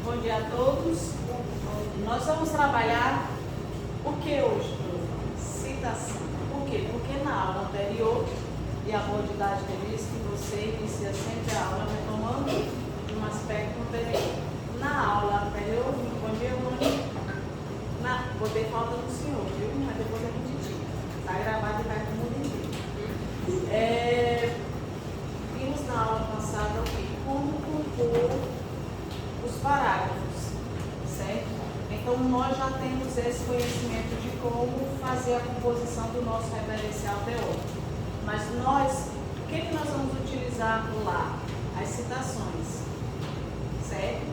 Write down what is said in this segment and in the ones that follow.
Bom dia a todos. Nós vamos trabalhar o que hoje, prof? Citação. Por quê? Porque na aula anterior, e a boa didática diz que você inicia sempre a aula retomando de um aspecto anterior. Na aula anterior, bom dia, Rony. Botei falta do senhor, viu? Mas depois a gente tira. Está gravado e vai para o mundo inteiro. Vimos na aula passada o quê? Como compor os parágrafos, certo? Então, nós já temos esse conhecimento de como fazer a composição do nosso referencial teórico. Mas o que nós vamos utilizar lá? As citações, certo?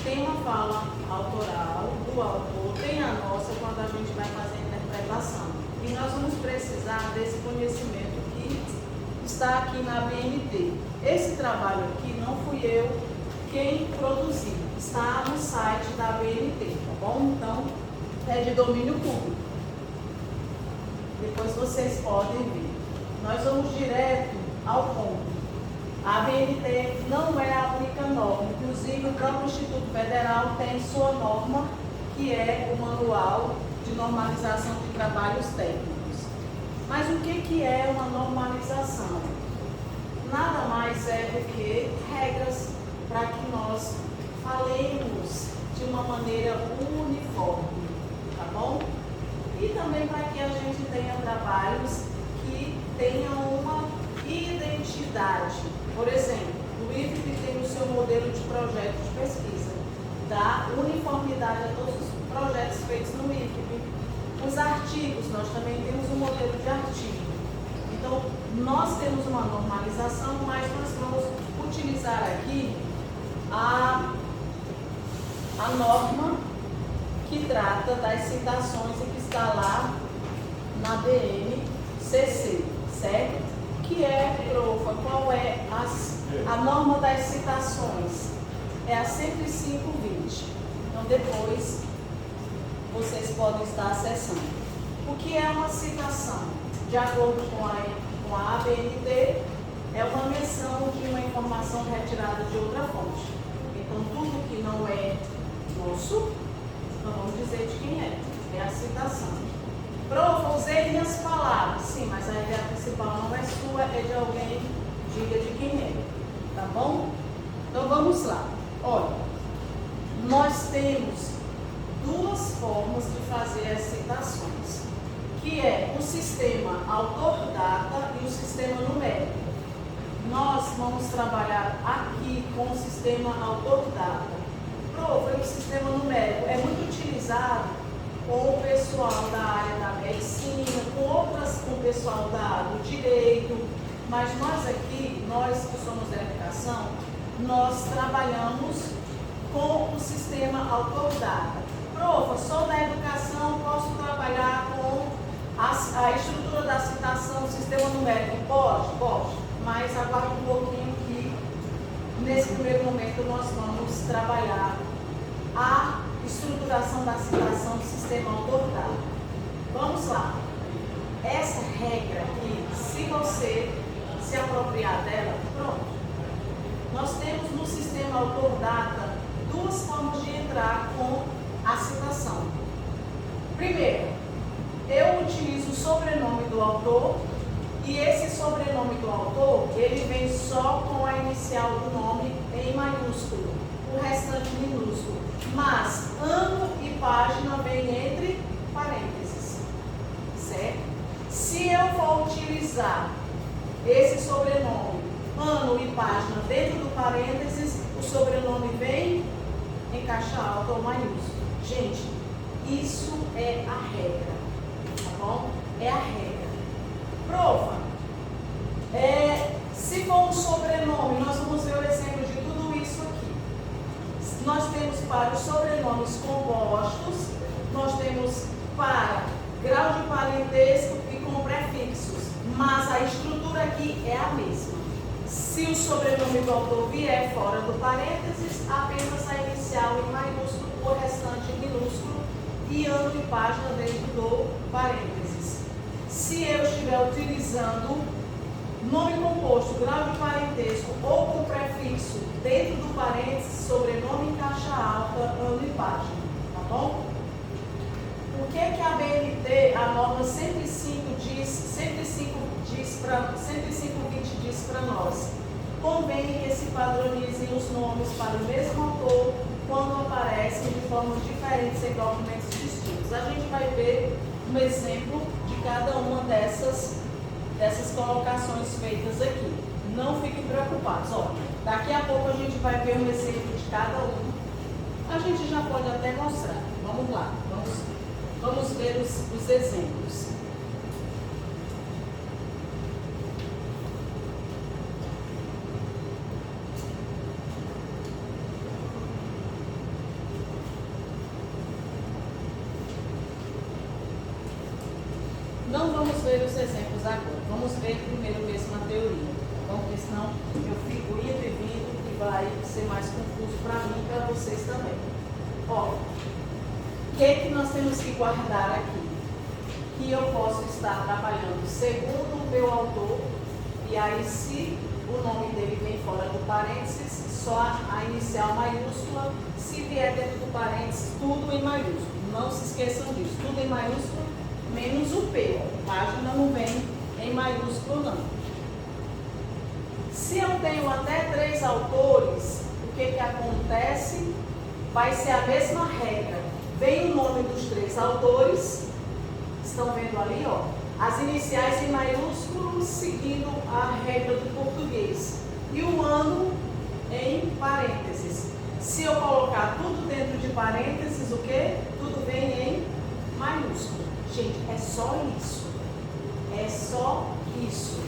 Tem uma fala autoral do autor, tem a nossa quando a gente vai fazer a interpretação. E nós vamos precisar desse conhecimento que está aqui na BNT. Esse trabalho aqui não fui eu quem produzi, está no site da BNT, tá bom? Então, é de domínio público. Depois vocês podem ver. Nós vamos direto ao ponto. A BNT não é a única norma, inclusive o próprio Instituto Federal tem sua norma, que é o Manual de Normalização de Trabalhos Técnicos. Mas o que é uma normalização? Nada mais é do que regras para que nós falemos de uma maneira uniforme, tá bom? E também para que a gente tenha trabalhos que tenham uma identidade. Por exemplo, o IFP tem o seu modelo de projeto de pesquisa, dá uniformidade a todos os projetos feitos no IFP. Os artigos, nós também temos um modelo de artigo. Então, nós temos uma normalização, mas nós vamos utilizar aqui a norma que trata das citações e que está lá na BNCC, certo? Que é, profa, qual é a norma das citações? É a 105.20. Então, depois, vocês podem estar acessando. O que é uma citação? De acordo com a ABNT, é uma menção de uma informação retirada de outra fonte. Então, tudo que não é nosso, não vamos dizer de quem é. É a citação. Prof, usei minhas palavras. Sim, mas a ideia principal não é sua, é de alguém, diga de quem é. Tá bom? Então, vamos lá. Olha, nós temos duas formas de fazer as citações, que é o sistema autor-data e o sistema numérico. Nós vamos trabalhar aqui com o sistema autor-data. Prof, o sistema numérico é muito utilizado com o pessoal da área da medicina, com o pessoal da área do direito, mas nós aqui, nós que somos da educação, nós trabalhamos com o sistema autor-data. Prof, sou da educação, posso trabalhar com a estrutura da citação, o sistema numérico? Pode, mas aguarde um pouquinho que nesse primeiro momento nós vamos trabalhar a estruturação da citação do sistema autor-data. Vamos lá. Essa regra aqui, se você se apropriar dela, pronto. Nós temos no sistema autor-data duas formas de entrar com a citação. Primeiro, eu utilizo o sobrenome do autor e esse sobrenome do autor, ele vem só com a inicial do nome em maiúsculo, o restante minúsculo. Mas ano e página vem entre parênteses, certo? Se eu for utilizar esse sobrenome, ano e página, dentro do parênteses, o sobrenome vem em caixa alta ou maiúsculo. Gente, isso é a regra, tá bom? É a regra. Prova. Se for um sobrenome, nós vamos ver o exemplo de tudo isso aqui. Nós temos para os sobrenomes compostos, nós temos para grau de parentesco e com prefixos, mas a estrutura aqui é a mesma. Se o sobrenome do autor vier fora do parênteses, apenas a inicial em maiúsculo, o restante em minúsculo e ano e página dentro do parênteses. Se eu estiver utilizando nome composto, grau de parentesco ou com prefixo dentro do parênteses, sobrenome em caixa alta, 105:20 diz para nós: convém que se padronizem os nomes para o mesmo autor quando aparecem de formas diferentes em documentos distintos. A gente vai ver um exemplo de cada uma dessas colocações feitas aqui. Não fiquem preocupados. Ó, daqui a pouco a gente vai ver um exemplo de cada um. A gente já pode até mostrar. Vamos lá. Vamos ver os exemplos. Não vamos ver os exemplos agora. Vamos ver primeiro mesmo a teoria. Então, porque senão eu fico indo e vindo e vai ser mais confuso para mim e para vocês também. Ó, o que nós temos que guardar aqui? Que eu posso estar trabalhando segundo o meu autor, e aí se o nome dele vem fora do parênteses, só a inicial maiúscula. Se vier dentro do parênteses, tudo em maiúsculo. Não se esqueçam disso, tudo em maiúsculo, menos o P. A página não vem em maiúsculo, não. Se eu tenho até 3 autores, o que acontece? Vai ser a mesma regra. Vem o nome dos 3 autores, estão vendo ali, ó, as iniciais em maiúsculo, seguindo a regra do português. E o ano em parênteses. Se eu colocar tudo dentro de parênteses, o que? Tudo vem em maiúsculo. Gente, é só isso. É só isso.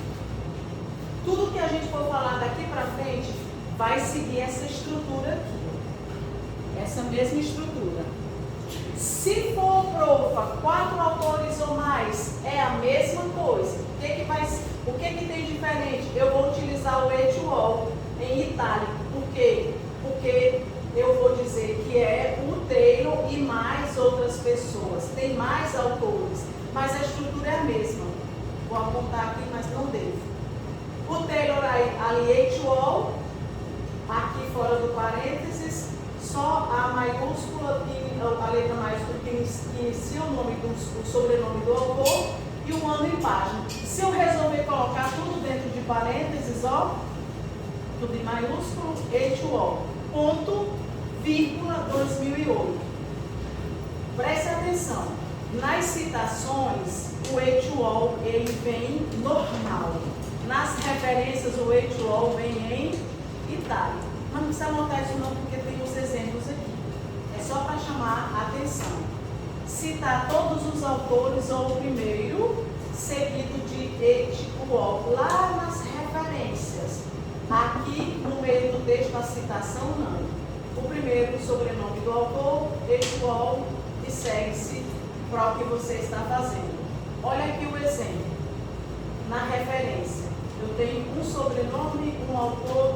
Tudo que a gente for falar daqui para frente vai seguir essa estrutura aqui. Essa mesma estrutura. Se for profa 4 autores ou mais, é a mesma coisa. O que tem diferente? Eu vou utilizar o et al. Em itálico. Por quê? Porque eu vou dizer que é o Taylor e mais outras pessoas. Tem mais autores, mas a estrutura é a mesma. Vou apontar aqui, mas não devo. O Taylor ali et al. Aqui fora do parênteses, só a maiúscula, a letra maiúscula que inicia o nome o sobrenome do autor e o ano em página. Se eu resolver colocar tudo dentro de parênteses, ó, tudo em maiúsculo, et al. Ponto, vírgula, 2008. Preste atenção. Nas citações, o et al. Ele vem normal. Nas referências, o et al. Vem em itálico. Mas não precisa anotar isso não, porque tem os exemplos aqui. É só para chamar a atenção. Citar todos os autores ou o primeiro, seguido de et al. Lá nas referências. Aqui no meio do texto a citação não. O primeiro, o sobrenome do autor, et al. E segue-se para o que você está fazendo. Olha aqui o exemplo. Na referência, eu tenho um sobrenome, um autor,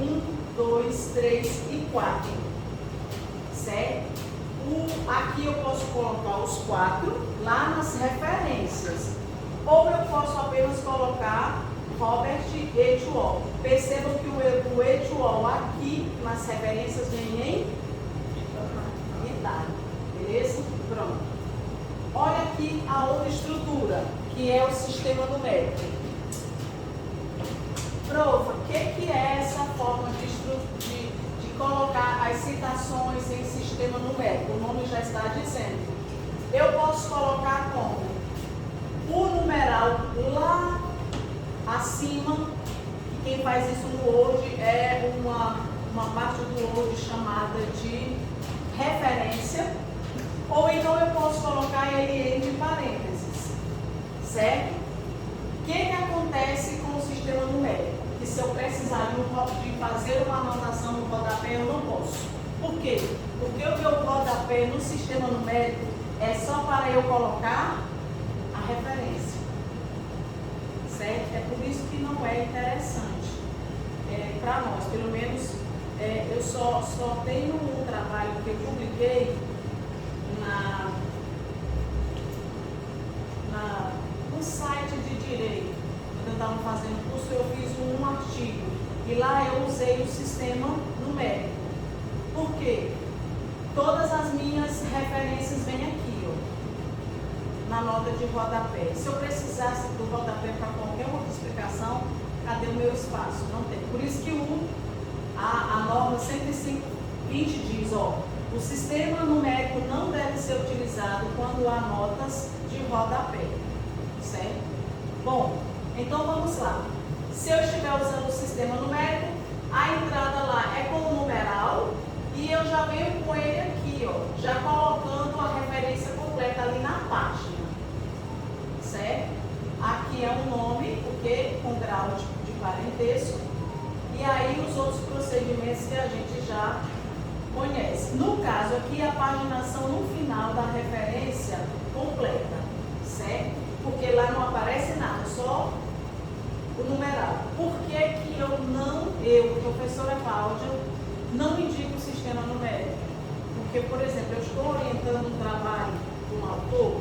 1, 2, 3 e 4. Certo? Aqui eu posso colocar os 4 lá nas referências. Ou eu posso apenas colocar Robert et al. Percebam que o et al. Aqui nas referências vem em itálico. Beleza? Pronto. Olha aqui a outra estrutura, que é o sistema numérico. Prova, o que é essa forma de colocar as citações em sistema numérico? O nome já está dizendo. Eu posso colocar como? O numeral lá acima, e quem faz isso no Word é uma parte do Word chamada de referência, ou então eu posso colocar ele entre parênteses, certo? O que acontece com o sistema numérico? Que se eu precisar de fazer uma anotação no rodapé, eu não posso. Por quê? Porque o meu rodapé no sistema numérico é só para eu colocar a referência. Certo? É por isso que não é interessante para nós. Pelo menos eu só tenho um trabalho que eu publiquei no site de direito. Quando eu estava fazendo curso, eu fiz um artigo e lá eu usei o sistema numérico. Por quê? Todas as minhas referências vêm aqui, ó. na nota de rodapé. Se eu precisasse do rodapé para qualquer outra explicação, cadê o meu espaço? Não tem. Por isso que a norma 105.20 diz, o sistema numérico não deve ser utilizado quando há notas de rodapé, certo? Bom, então vamos lá. Se eu estiver usando o sistema numérico, a entrada lá é com o numeral e eu já venho com ele aqui, já colocando a referência completa ali na página, certo? Aqui é um nome, porque com grau de parentesco, e aí os outros procedimentos que a gente já conhece. No caso aqui, a paginação no final da referência completa, certo? Porque lá não aparece nada, só o numeral. Por que que eu, professora Cláudia, não indico o sistema numérico? Porque, por exemplo, eu estou orientando um trabalho de um autor,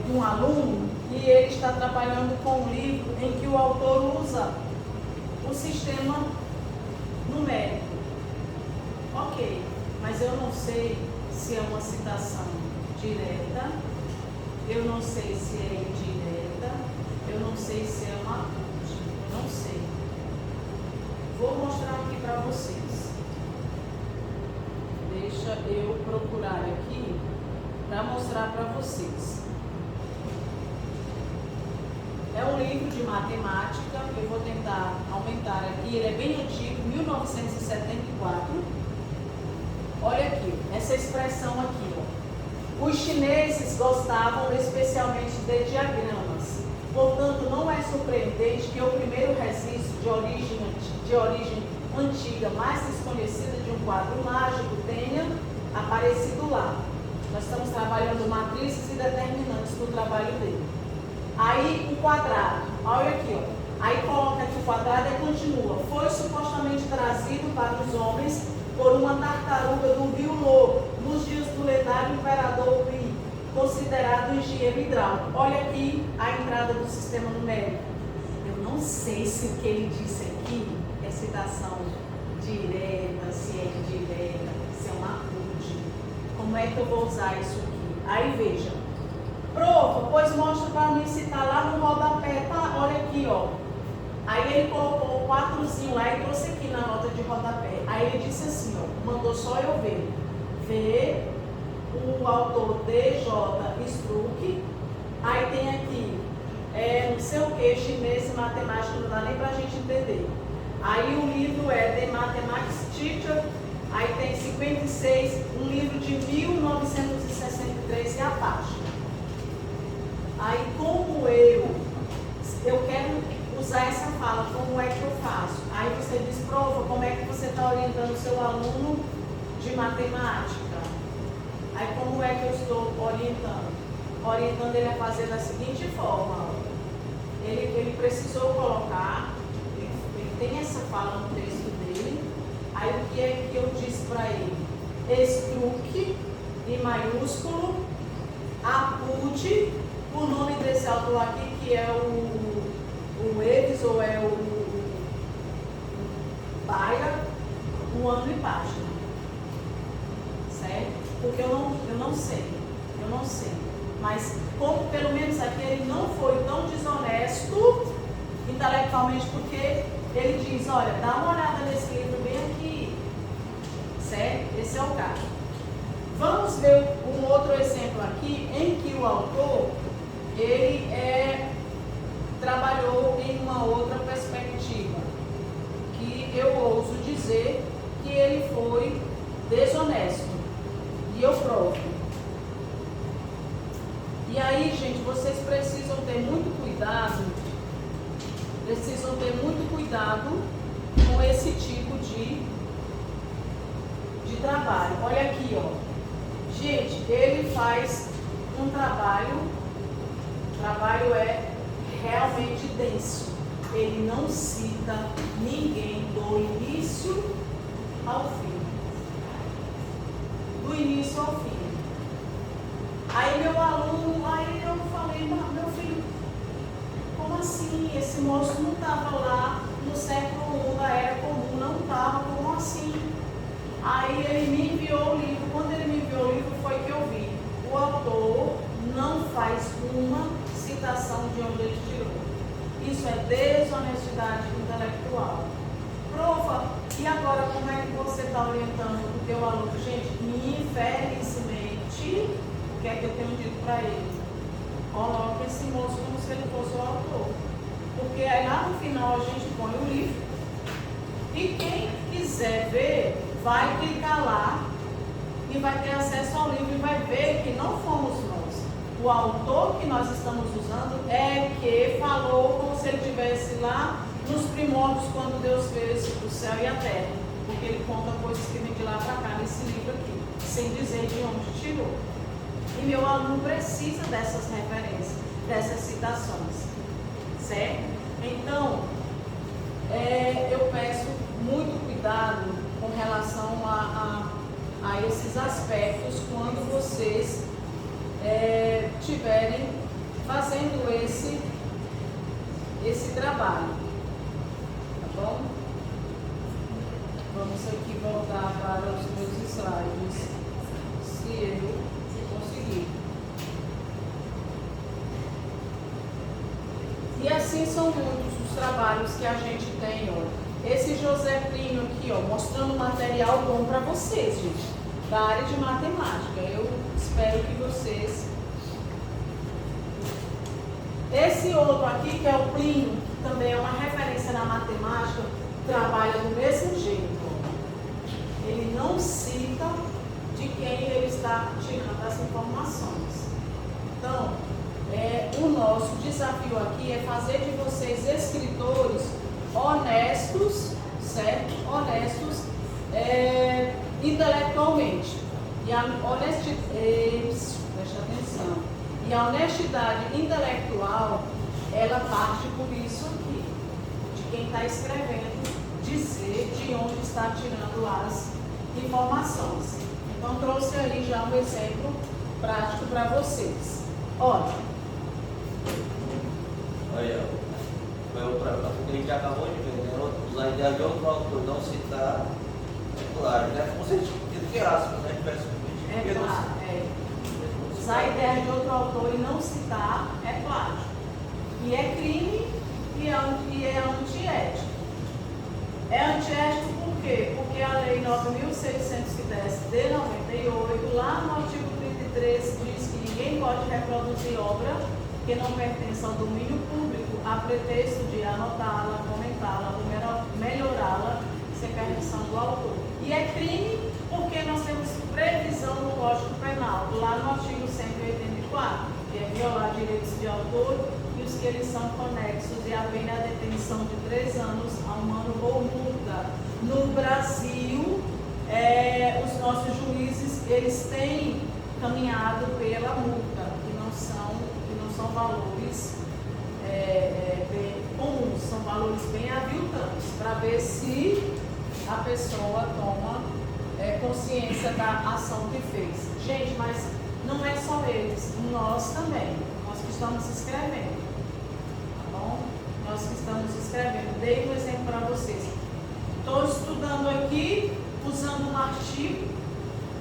de um aluno, e ele está trabalhando com um livro em que o autor usa o sistema numérico. Ok, mas eu não sei se é uma citação direta, eu não sei se é indireta, eu não sei se é uma ajuste, eu não sei. Vou mostrar aqui para vocês. Deixa eu procurar aqui para mostrar para vocês. É um livro de matemática, eu vou tentar aumentar aqui, ele é bem antigo, 1974. Olha aqui, essa expressão aqui, Os chineses gostavam especialmente de diagramas, portanto não é surpreendente que o primeiro registro de origem antiga, mais desconhecida de um quadro mágico tenha aparecido lá. Nós estamos trabalhando matrizes e determinantes no trabalho dele. Aí o quadrado, olha aqui, aí coloca que o quadrado e continua. Foi supostamente trazido para os homens por uma tartaruga do rio Lobo, nos dias do lendário imperador Pi, considerado engenheiro hidráulico. Olha aqui a entrada do sistema numérico. Eu não sei se o que ele disse aqui é citação direta, se é indireta, se é uma ajuste. Como é que eu vou usar isso aqui? Aí veja. Profa, pois mostra para mim se está lá no rodapé, tá? Olha aqui, Aí ele colocou o 4zinho lá e trouxe aqui na nota de rodapé. Aí ele disse assim, mandou só eu ver. Ver o autor DJ Struck. Aí tem aqui, não sei o que, chinês e matemática, não dá nem para a gente entender. Aí o livro é The Mathematics Teacher. Aí tem 56, um livro de 1963 e a página. Aí como eu quero usar essa fala, como é que eu faço? Aí você diz, prova, como é que você está orientando o seu aluno de matemática? Aí como é que eu estou orientando? Orientando ele a fazer da seguinte forma, ele precisou colocar, ele tem essa fala no texto dele, aí o que é que eu disse para ele? Struck, em maiúsculo, apude, o nome desse autor aqui, que é o Eves, ou é o Baia, o ano e página. Certo? Porque eu não sei. Mas como pelo menos aqui ele não foi tão desonesto intelectualmente, porque ele diz, olha, dá uma olhada nesse livro bem aqui. Certo? Esse é o caso. Vamos ver um outro exemplo aqui, em que o autor, ele trabalhou em uma outra perspectiva, que eu ouso dizer que ele foi desonesto, e eu provo. E aí, gente, vocês precisam ter muito cuidado, com esse tipo de trabalho. Olha aqui, gente, ele faz um trabalho, o trabalho é realmente denso. Ele não cita ninguém do início ao fim. Do início ao fim. Aí meu aluno, aí eu falei, meu filho, como assim? Esse moço não estava lá no século I da Era Comum, não estava, como assim? Aí ele me enviou o livro. Quando ele me enviou o livro foi que eu vi. O autor mais uma citação de onde ele tirou. Isso é desonestidade intelectual. Profa, e agora como é que você está orientando o teu aluno? Gente, infelizmente, o que é que eu tenho dito para ele? Coloque esse moço como se ele fosse o autor. Porque aí lá no final a gente põe o livro. E quem quiser ver, vai clicar lá e vai ter acesso ao livro e vai ver que não fomos nós. O autor que nós estamos usando é que falou como se ele estivesse lá nos primórdios, quando Deus fez o céu e a terra. Porque ele conta coisas que vem de lá para cá nesse livro aqui, sem dizer de onde tirou. E meu aluno precisa dessas referências, dessas citações. Certo? Então, eu peço muito cuidado com relação a esses aspectos quando vocês estiverem fazendo esse trabalho. Tá bom? Vamos aqui voltar para os meus slides, se eu conseguir. E assim são muitos os trabalhos que a gente tem, ó. Esse José Plínio aqui, ó, mostrando material bom para vocês, gente, da área de matemática. Eu espero que vocês... Esse outro aqui, que é o Plínio, que também é uma referência na matemática, trabalha do mesmo jeito. Ele não cita de quem ele está tirando as informações. Então, o nosso desafio aqui é fazer de vocês escritores honestos, certo? Honestos intelectualmente. E a presta atenção. E a honestidade intelectual, ela parte por isso aqui, de quem está escrevendo, dizer de onde está tirando as informações. Então, trouxe aí já um exemplo prático para vocês. Olha. Olha, o que a gente acabou de ver, né? Usar a ideia de outro autor, não citar, é claro, né? Como se a gente entre aspas, né? É claro, Usar a ideia de outro autor e não citar é plágio. E é crime e é antiético. É antiético por quê? Porque a Lei 9.610 de 98, lá no artigo 33, diz que ninguém pode reproduzir obra que não pertence ao domínio público a pretexto de anotá-la, comentá-la ou melhorá-la sem permissão do autor. E é crime porque nós temos previsão no Código Penal, lá no artigo 184, que é violar direitos de autor e os que eles são conexos, e a pena é a detenção de 3 anos a 1 ano ou multa. No Brasil, os nossos juízes, eles têm caminhado pela multa, que não são valores bem comuns, são valores bem aviltantes, para ver se a pessoa toma consciência da ação que fez. Gente, mas não é só eles, nós também, nós que estamos escrevendo, tá bom? Nós que estamos escrevendo, dei um exemplo para vocês. Estou estudando aqui, usando um artigo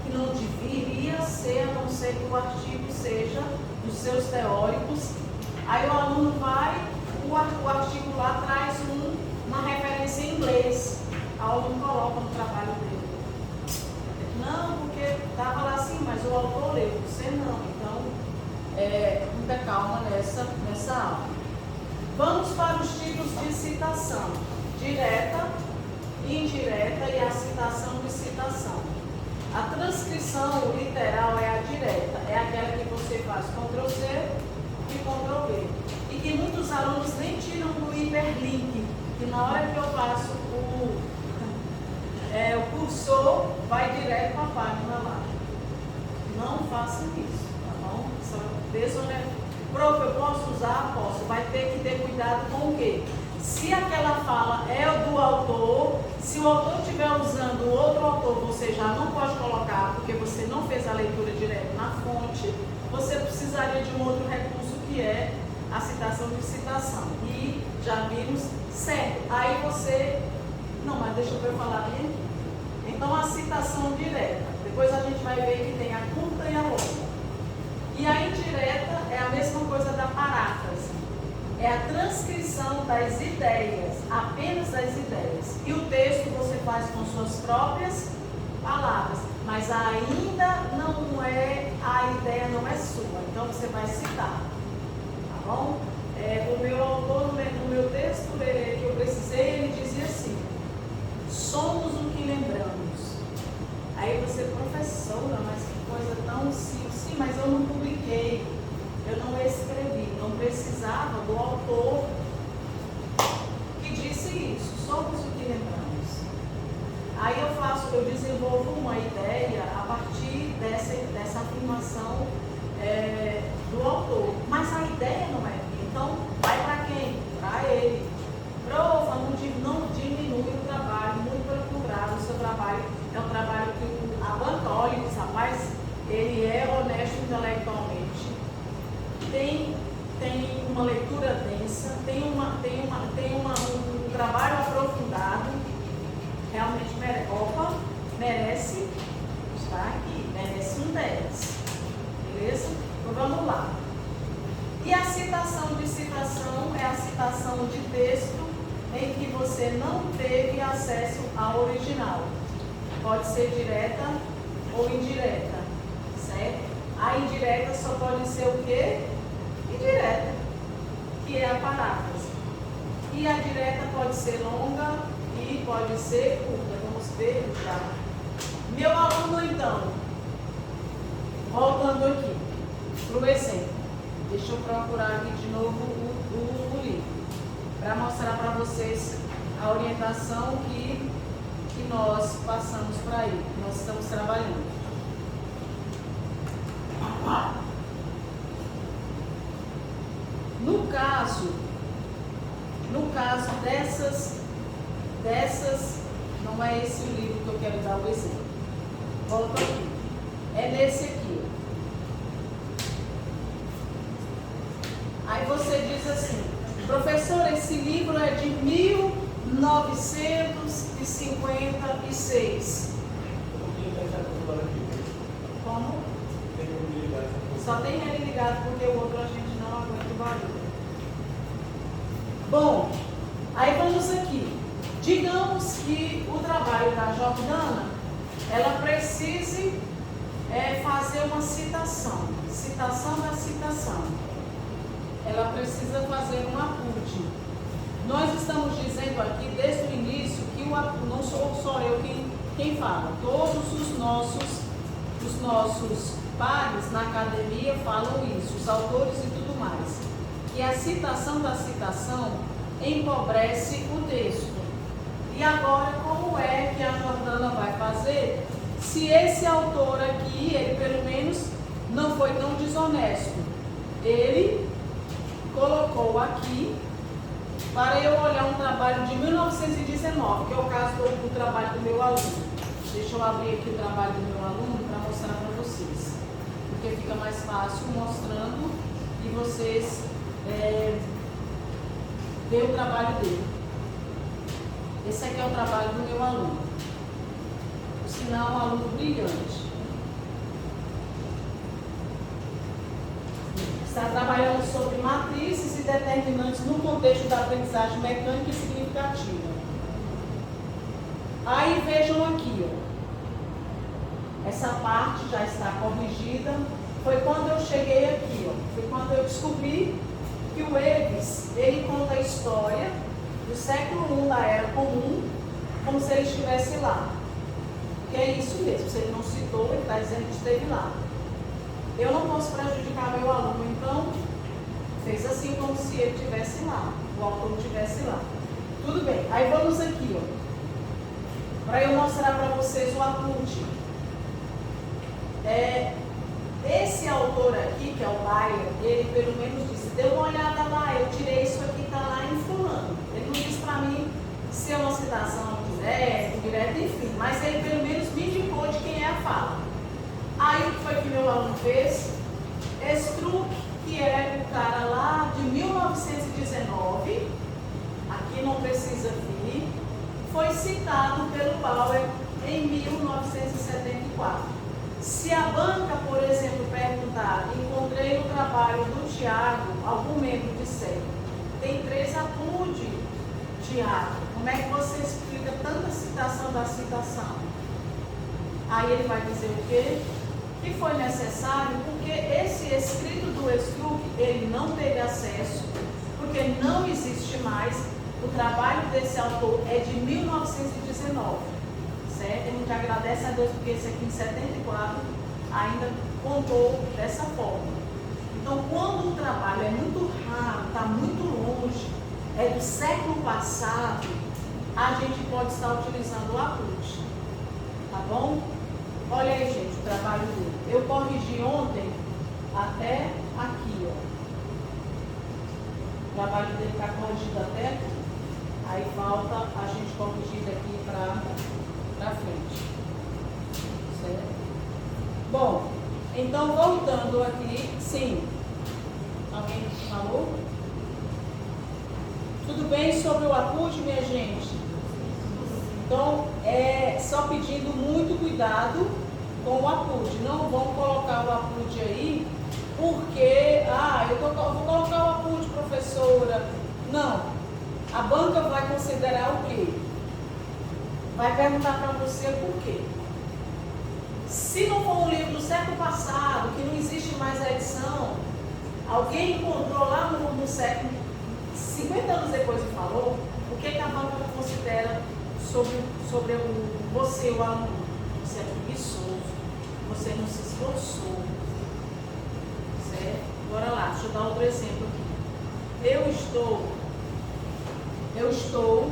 que não deveria ser, a não ser que o artigo seja dos seus teóricos. Aí o aluno vai, o artigo lá traz uma referência em inglês. O aluno coloca no trabalho dele. Não, porque estava lá assim, mas o autor leu, você não. Então, muita calma nessa aula. Vamos para os tipos de citação: direta, indireta e a citação de citação. A transcrição literal é a direta, é aquela que você faz Ctrl+C e Ctrl+V. E que muitos alunos nem tiram do hiperlink, que na hora que eu faço o cursor, vai direto para a página lá. Não façam isso, tá bom? Só desonesto. Prof, eu posso usar? Posso. Vai ter que ter cuidado com o quê? Se aquela fala é do autor, se o autor estiver usando outro autor, você já não pode colocar, porque você não fez a leitura direta na fonte, você precisaria de um outro recurso que é a citação de citação. E já vimos, certo. Aí você... Não, mas deixa eu falar bem aqui. Então, a citação direta. Depois a gente vai ver que tem a curta e a longa. E a indireta é a mesma coisa da paráfrase. É a transcrição das ideias, apenas das ideias. E o texto você faz com suas próprias palavras, mas ainda não é, a ideia não é sua. Então você vai citar, tá bom? O meu autor, no meu texto que eu precisei, ele dizia assim: somos o que lembramos. Aí você, professora, mas que coisa tão simples. Sim, mas eu não publiquei, eu não escrevi, não precisava do autor que disse isso. Somos o que lembramos. Aí eu desenvolvo uma ideia a partir dessa afirmação do autor. Mas a ideia não é minha. Então, vai para quem? Para ele. Prova, não diminui o trabalho, muito pelo contrário, o seu trabalho é um trabalho que a banca olha e diz, rapaz, ele é honesto intelectualmente, tem uma leitura densa, tem um trabalho aprofundado, realmente merece estar aqui, merece um 10. Beleza? Então vamos lá. E a citação de citação é a citação de texto em que você não teve acesso ao original. Pode ser direta ou indireta, certo? A indireta só pode ser o quê? Indireta, que é a paráfrase. E a direta pode ser longa e pode ser curta. Vamos ver já. Meu aluno, então, voltando aqui para o exemplo. Deixa eu procurar aqui de novo o livro, para mostrar para vocês a orientação que nós passamos por aí, que nós estamos trabalhando. No caso dessas, não é esse o livro que eu quero dar o exemplo. Volta aqui. É nesse aqui. Aí você diz assim, professor, esse livro é de 1956. Como? Só tem ele ligado porque o outro a gente não aguenta o barulho. Bom, aí vamos aqui. Digamos que o trabalho da Jordana, ela precise fazer uma citação da citação. Ela precisa fazer um apute. Nós estamos dizendo aqui desde o início que não sou só eu quem fala. Todos os nossos pares na academia falam isso, os autores e tudo mais. Que a citação da citação empobrece o texto. E agora, como é que a Jordana vai fazer se esse autor aqui, ele pelo menos não foi tão desonesto? Ele colocou aqui para eu olhar um trabalho de 1919, que é o caso do trabalho do meu aluno. Deixa eu abrir aqui o trabalho do meu aluno para mostrar para vocês, porque fica mais fácil mostrando e vocês ver o trabalho dele. Esse aqui é o trabalho do meu aluno. Por sinal, um aluno brilhante. Está trabalhando sobre matrizes e determinantes no contexto da aprendizagem mecânica e significativa. Aí vejam aqui, ó. Essa parte já está corrigida. Foi quando eu cheguei aqui, ó. Foi quando eu descobri que o Eves, ele conta a história do século I da Era Comum, como se ele estivesse lá. Que é isso mesmo, se ele não citou, ele está dizendo que esteve lá. Eu não posso prejudicar meu aluno, então fez assim como se ele estivesse lá, o autor estivesse lá. Tudo bem, aí vamos aqui, ó, para eu mostrar para vocês o apute. Esse autor aqui, que é o Bayer, ele pelo menos disse, dê uma olhada lá, eu tirei isso aqui, está lá em fulano. Ele não disse para mim se é uma citação direta, enfim, mas ele pelo menos me indicou de quem é a fala. Aí o que foi que meu aluno fez? Struck, que é o cara lá de 1919, aqui não precisa vir, foi citado pelo Bauer em 1974. Se a banca, por exemplo, perguntar, encontrei no trabalho do Tiago algum membro de célula, tem 3 apude, Tiago, como é que você explica tanta citação da citação? Aí ele vai dizer o quê? Que foi necessário porque esse escrito do Struck, ele não teve acesso, porque não existe mais. O trabalho desse autor é de 1919, certo? A gente agradece a Deus porque esse aqui em 74 ainda contou dessa forma. Então, quando o trabalho é muito raro, está muito longe, é do século passado, a gente pode estar utilizando o apude, tá bom? Olha aí, gente, o trabalho dele. Eu corrigi ontem até aqui, ó. O trabalho dele está corrigido até aqui. Aí falta a gente corrigir daqui para frente. Certo? Bom, então voltando aqui, sim. Alguém falou? Tudo bem sobre o apude, minha gente? Então, só pedindo muito cuidado com o apude. Não vão colocar o apude aí, porque, eu vou colocar o apude, professora. Não. A banca vai considerar o quê? Vai perguntar para você por quê. Se não for um livro do século passado, que não existe mais a edição, alguém encontrou lá no século, 50 anos depois e falou, o que a banca considera sobre você, o aluno? Você é preguiçoso, você não se esforçou, certo? Bora lá, deixa eu dar outro exemplo aqui. Eu estou eu sou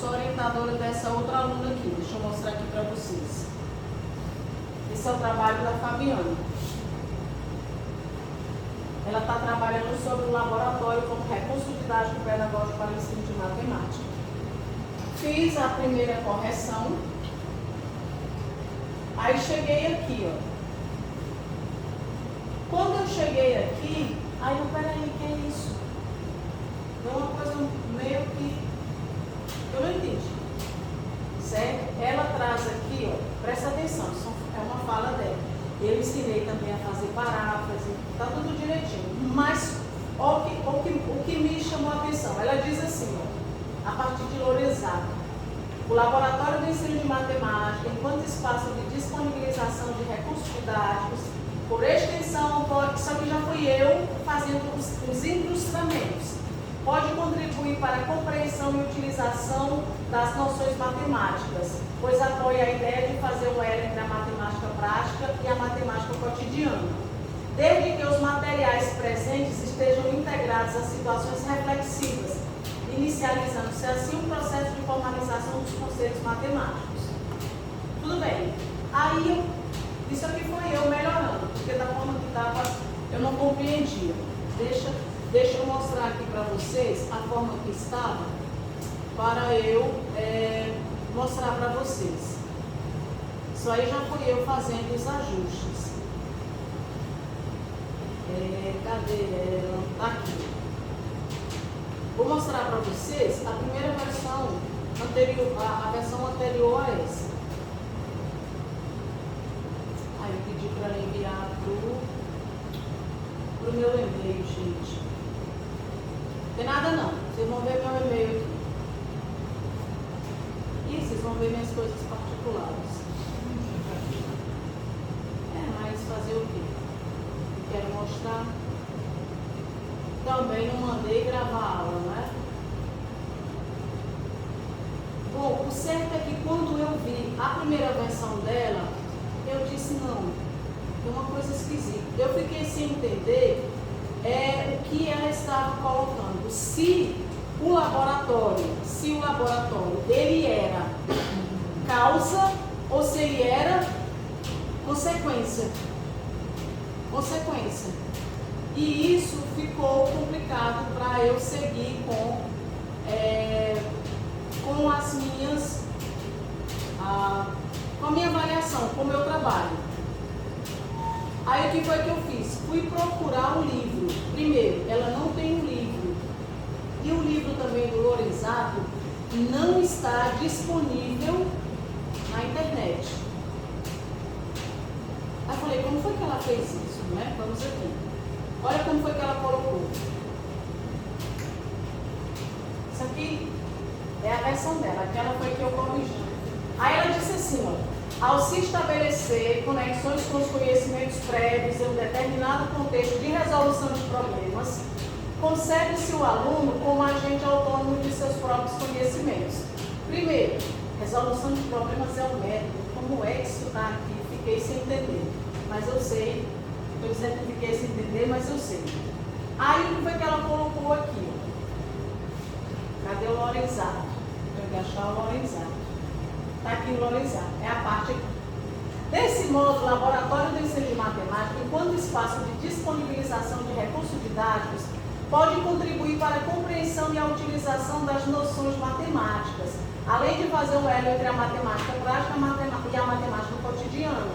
orientadora dessa outra aluna aqui, deixa eu mostrar aqui para vocês. Esse é o trabalho da Fabiana. Ela está trabalhando sobre o laboratório como recurso didático pedagógico para o ensino de matemática. Fiz a primeira correção, aí cheguei aqui, ó. Quando eu cheguei aqui, aí eu, peraí, que é isso? É uma coisa meio que eu não entendi, certo? Ela traz aqui, ó, presta atenção, isso é uma fala dela. Eu ensinei também a fazer paráfrase, tá tudo direitinho. Mas o que me chamou a atenção, ela diz assim, ó, a partir de Lorenzato, o Laboratório do Ensino de Matemática, enquanto espaço de disponibilização de recursos didáticos, por extensão, só que já fui eu fazendo os ilustramentos. Pode contribuir para a compreensão e utilização das noções matemáticas, pois apoia a ideia de fazer o elo entre a matemática prática e a matemática cotidiana, desde que os materiais presentes estejam integrados a situações reflexivas, inicializando-se assim um processo de formalização dos conceitos matemáticos. Tudo bem. Aí, isso aqui foi eu melhorando, porque da forma que estava, eu não compreendia. Deixa eu mostrar aqui para vocês a forma que estava, para eu mostrar para vocês. Isso aí já fui eu fazendo os ajustes. Cadê ela? Tá aqui. Vou mostrar para vocês a primeira versão anterior, a versão anterior a essa. Aí eu pedi para enviar pro meu e-mail, gente. Não tem nada não. Vocês vão ver meu e-mail aqui. E vocês vão ver minhas coisas particulares. Mas fazer o quê? Eu quero mostrar. Também não mandei gravar a aula, não é? Bom, o certo é que quando eu vi a primeira versão dela, eu disse não, tem uma coisa esquisita. Eu fiquei sem entender o que ela estava colocando. Se o laboratório ele era causa ou se ele era consequência. E isso ficou complicado para eu seguir com as minhas, com a minha avaliação, com o meu trabalho. Aí o que foi que eu fiz? Fui procurar um livro. Primeiro, ela não tem um livro. E o livro também do Lorenzato, não está disponível na internet. Aí eu falei, como foi que ela fez isso, né? Vamos aqui. Olha como foi que ela colocou. Isso aqui é a versão dela, aquela foi que eu corrigi. Aí ela disse assim, ó, ao se estabelecer conexões com os conhecimentos prévios em um determinado contexto de resolução de problemas, concebe-se o aluno como agente autônomo de seus próprios conhecimentos. Primeiro, resolução de problemas é um método. Como é que isso está aqui? Fiquei sem entender. Mas eu sei. Estou dizendo que fiquei sem entender, mas eu sei. Aí o que foi que ela colocou aqui? Cadê o Lorenzado? Eu tenho que achar o Lorenzado. Está aqui o Lorenzado. É a parte aqui. Desse modo, o Laboratório do Ensino de Matemática, enquanto espaço de disponibilização de recursos didáticos, pode contribuir para a compreensão e a utilização das noções matemáticas, além de fazer o elo entre a matemática prática e a matemática cotidiana,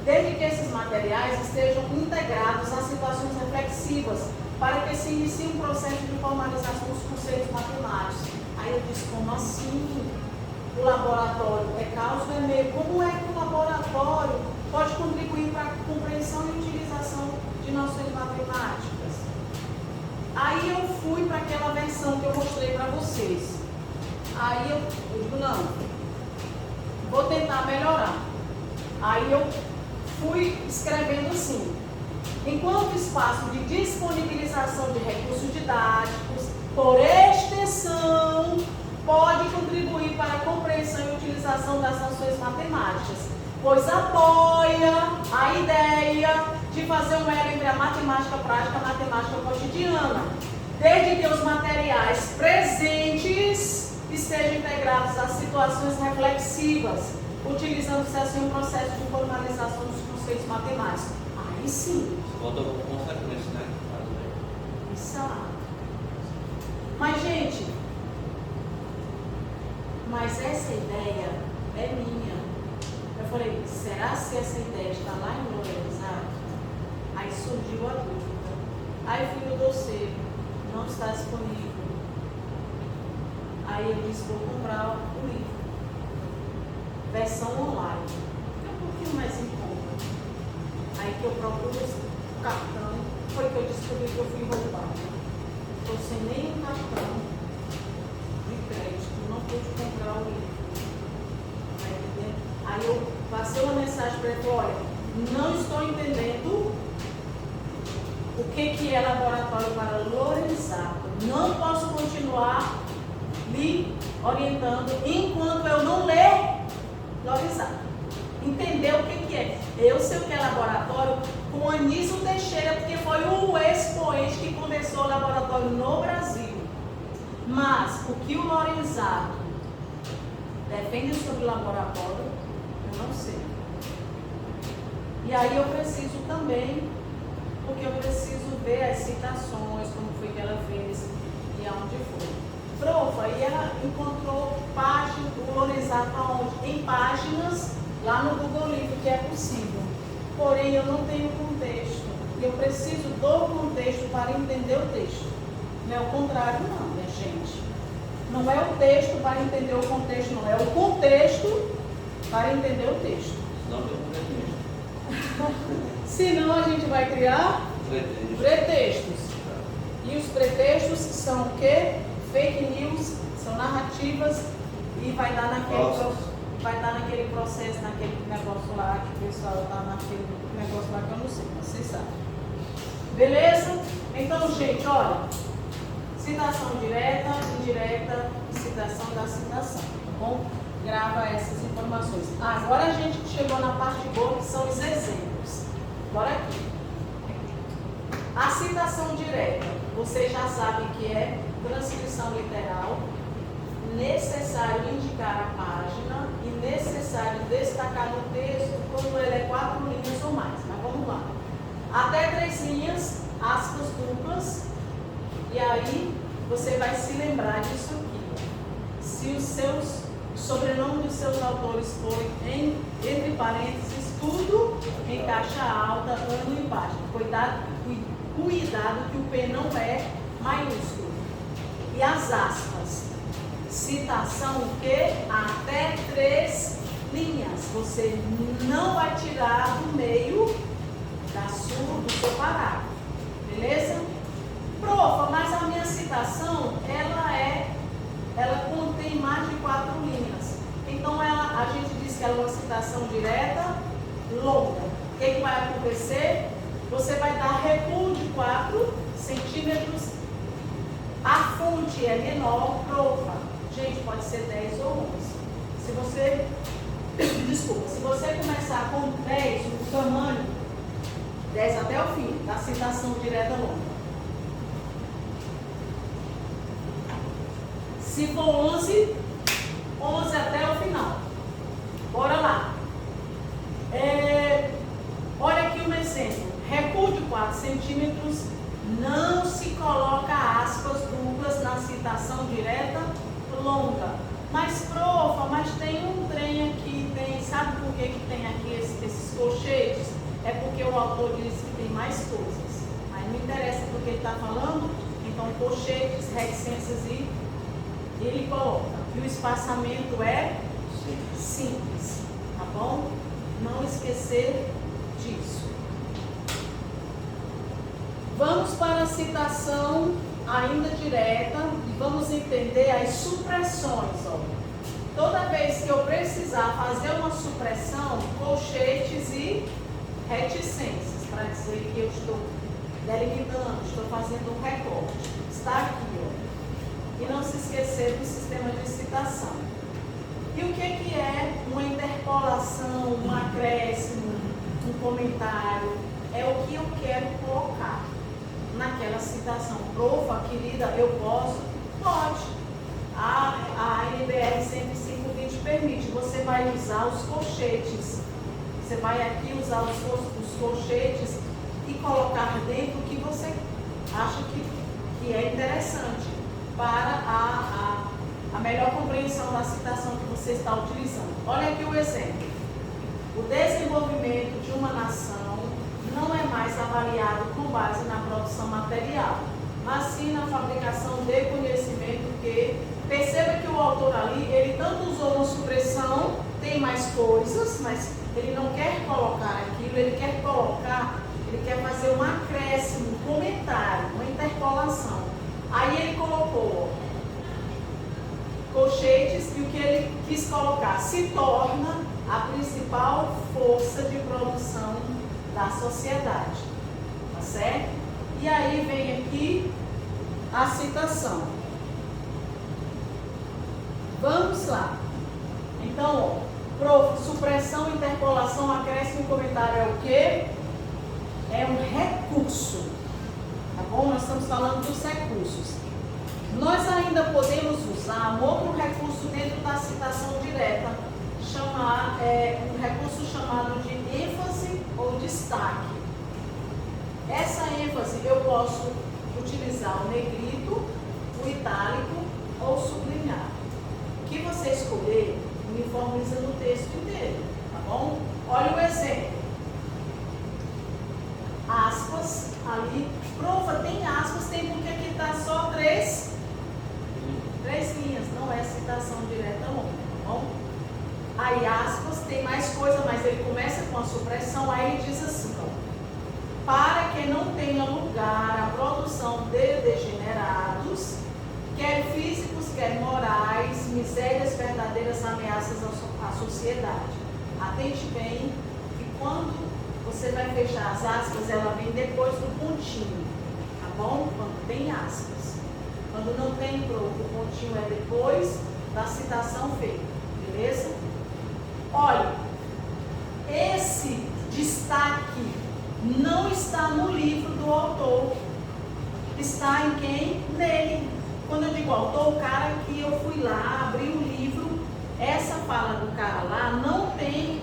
desde que esses materiais estejam integrados a situações reflexivas, para que se inicie um processo de formalização dos conceitos matemáticos. Aí eu disse, como assim? O laboratório é causa ou é meio? Como é que o laboratório pode contribuir para a compreensão e utilização de noções matemáticas? Aí eu fui para aquela versão que eu mostrei para vocês. Aí eu digo, não, vou tentar melhorar. Aí eu fui escrevendo assim, enquanto espaço de disponibilização de recursos didáticos, por extensão, pode contribuir para a compreensão e utilização das noções matemáticas, pois apoia a ideia de fazer um elo entre a matemática prática e a matemática cotidiana, desde que os materiais presentes estejam integrados às situações reflexivas, utilizando-se assim um processo de formalização dos conceitos matemáticos. Aí sim. Você botou com consequência, né? Exato. Mas, gente, mas essa ideia é minha. Eu falei, será que essa ideia está lá em Lorenzado? Aí surgiu a dúvida. Aí eu fui no dossiê, não está disponível. Aí eu disse, vou comprar o livro. Versão online. É um pouquinho mais em conta. Aí que eu procuro o cartão, foi que eu descobri que eu fui roubada. Estou sem nenhum cartão de crédito, não pude comprar o livro. Tá entendendo? Aí eu passei uma mensagem para ele, olha, não estou entendendo o que é laboratório para Lorenzado. Não posso continuar lhe orientando enquanto eu não ler Lorenzado. Entender o que é. Eu sei o que é laboratório com Anísio Teixeira, porque foi o expoente que começou o laboratório no Brasil. Mas o que o Lorenzado defende sobre o laboratório, eu não sei. E aí eu preciso também, porque eu preciso ver as citações, como foi que ela fez e aonde foi. Profa, e ela encontrou página, o Lorenzado aonde? Em páginas lá no Google Livro, que é possível. Porém, eu não tenho contexto. Eu preciso do contexto para entender o texto. Não é o contrário, não, minha gente. Não é o texto para entender o contexto, não. É o contexto para entender o texto. Não tem pretexto. Senão a gente vai criar pretextos. E os pretextos são o quê? Fake news, são narrativas e vai dar naquele processo, naquele negócio lá que o pessoal está naquele negócio lá que eu não sei, mas vocês sabem. Beleza? Então, gente, olha, citação direta, indireta, citação da citação, tá bom? Grava essas informações. Agora a gente chegou na parte boa, que são os exemplos. Bora aqui. A citação direta, vocês já sabem que é transcrição literal, necessário indicar a página e necessário destacar no texto quando ele é 4 linhas ou mais. Mas vamos lá. Até 3 linhas, aspas duplas, e aí você vai se lembrar disso aqui. Se os seus sobrenome dos seus autores foi entre parênteses, tudo em caixa alta, ano e página. Cuidado que o P não é maiúsculo. E as aspas. citação o quê? Até 3 linhas. Você não vai tirar do meio do seu parágrafo. Beleza? Profa, mas a minha citação, ela contém mais de 4 linhas. Então, a gente diz que ela é uma citação direta, longa. O que vai acontecer? Você vai dar recuo de 4 centímetros. A fonte é menor, profa. Gente, pode ser 10 ou 11. Se você começar com 10, o tamanho, 10 até o fim, da citação direta longa. Se for 11, 11 até o final. Bora lá. Olha aqui um exemplo. Recuo de 4 centímetros, não se coloca aspas duplas na citação direta longa. Mas, profa, mas tem um trem aqui, sabe por que tem aqui esses colchetes? É porque o autor diz que tem mais coisas. Aí não interessa do que ele está falando, então colchetes, reticências e ele coloca que o espaçamento é simples, tá bom? Não esquecer disso. Vamos para a citação ainda direta e vamos entender as supressões. Ó. Toda vez que eu precisar fazer uma supressão, colchetes e reticências, para dizer que eu estou delimitando, estou fazendo um recorte. Está aqui, ó. E não se esquecer do sistema de citação. E o que é uma interpolação, um acréscimo, um comentário? É o que eu quero colocar naquela citação. Profa, querida, eu posso? Pode. A NBR 105.20 permite. Você vai usar os colchetes. Você vai aqui usar os colchetes e colocar dentro o que você acha que é interessante para a melhor compreensão da citação que você está utilizando. Olha aqui o exemplo. O desenvolvimento de uma nação não é mais avaliado com base na produção material, mas sim na fabricação de conhecimento que, perceba que o autor ali, ele tanto usou uma supressão, tem mais coisas, mas ele não quer colocar aquilo, ele quer fazer um acréscimo, um comentário, uma interpolação. Aí ele colocou colchetes e o que ele quis colocar se torna a principal força de produção da sociedade, tá certo? E aí vem aqui a citação. Vamos lá. Então, supressão, interpolação, acréscimo e comentário é o quê? É um recurso, tá bom? Nós estamos falando dos recursos. Nós ainda podemos usar um outro recurso dentro da citação direta, um recurso chamado de ênfase ou destaque. Essa ênfase eu posso utilizar o negrito, o itálico ou sublinhar. O que você escolher, uniformiza no texto inteiro, tá bom? Olha o exemplo. Aspas, ali, profa, tem aspas, tem porque aqui está só 3 linhas, não é citação direta longa, tá bom? Aí aspas, tem mais coisa, mas ele começa com a supressão, aí ele diz assim, ó, para que não tenha lugar a produção de degenerados, quer físicos, quer morais, misérias, verdadeiras ameaças à sociedade. Atente bem que quando você vai fechar as aspas, ela vem depois do pontinho, tá bom? Quando tem aspas. Quando não tem, o pontinho é depois da citação feita, beleza? Olha, esse destaque não está no livro do autor, está em quem? Nele. Quando eu digo autor, o cara que eu fui lá, abri o livro, essa fala do cara lá não tem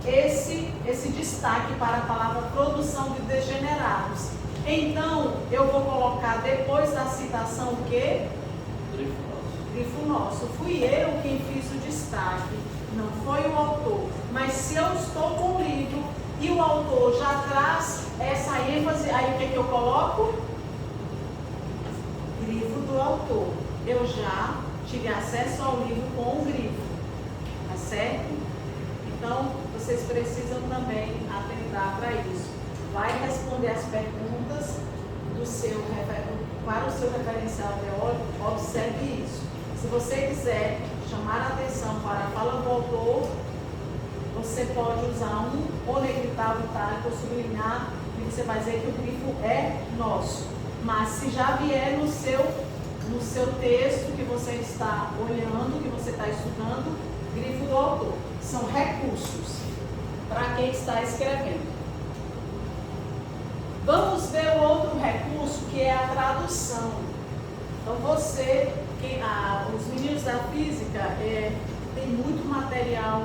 esse destaque para a palavra produção de degenerados. Então, eu vou colocar depois da citação o quê? Grifo nosso. Fui eu quem fiz o destaque, não foi o autor. Mas se eu estou com o livro e o autor já traz essa ênfase, aí o que eu coloco? grifo do autor. Eu já tive acesso ao livro com o grifo, tá certo? Então, vocês precisam também atentar para isso. Vai responder as perguntas para o seu referencial teórico, observe isso. Se você quiser chamar a atenção para a fala do autor, você pode usar ou negritar o itálico ou sublinhar, e você vai dizer que o grifo é nosso. Mas se já vier no seu texto que você está olhando, que você está estudando, grifo do autor. São recursos para quem está escrevendo. Vamos ver o outro recurso, que é a tradução. Então os meninos da física tem muito material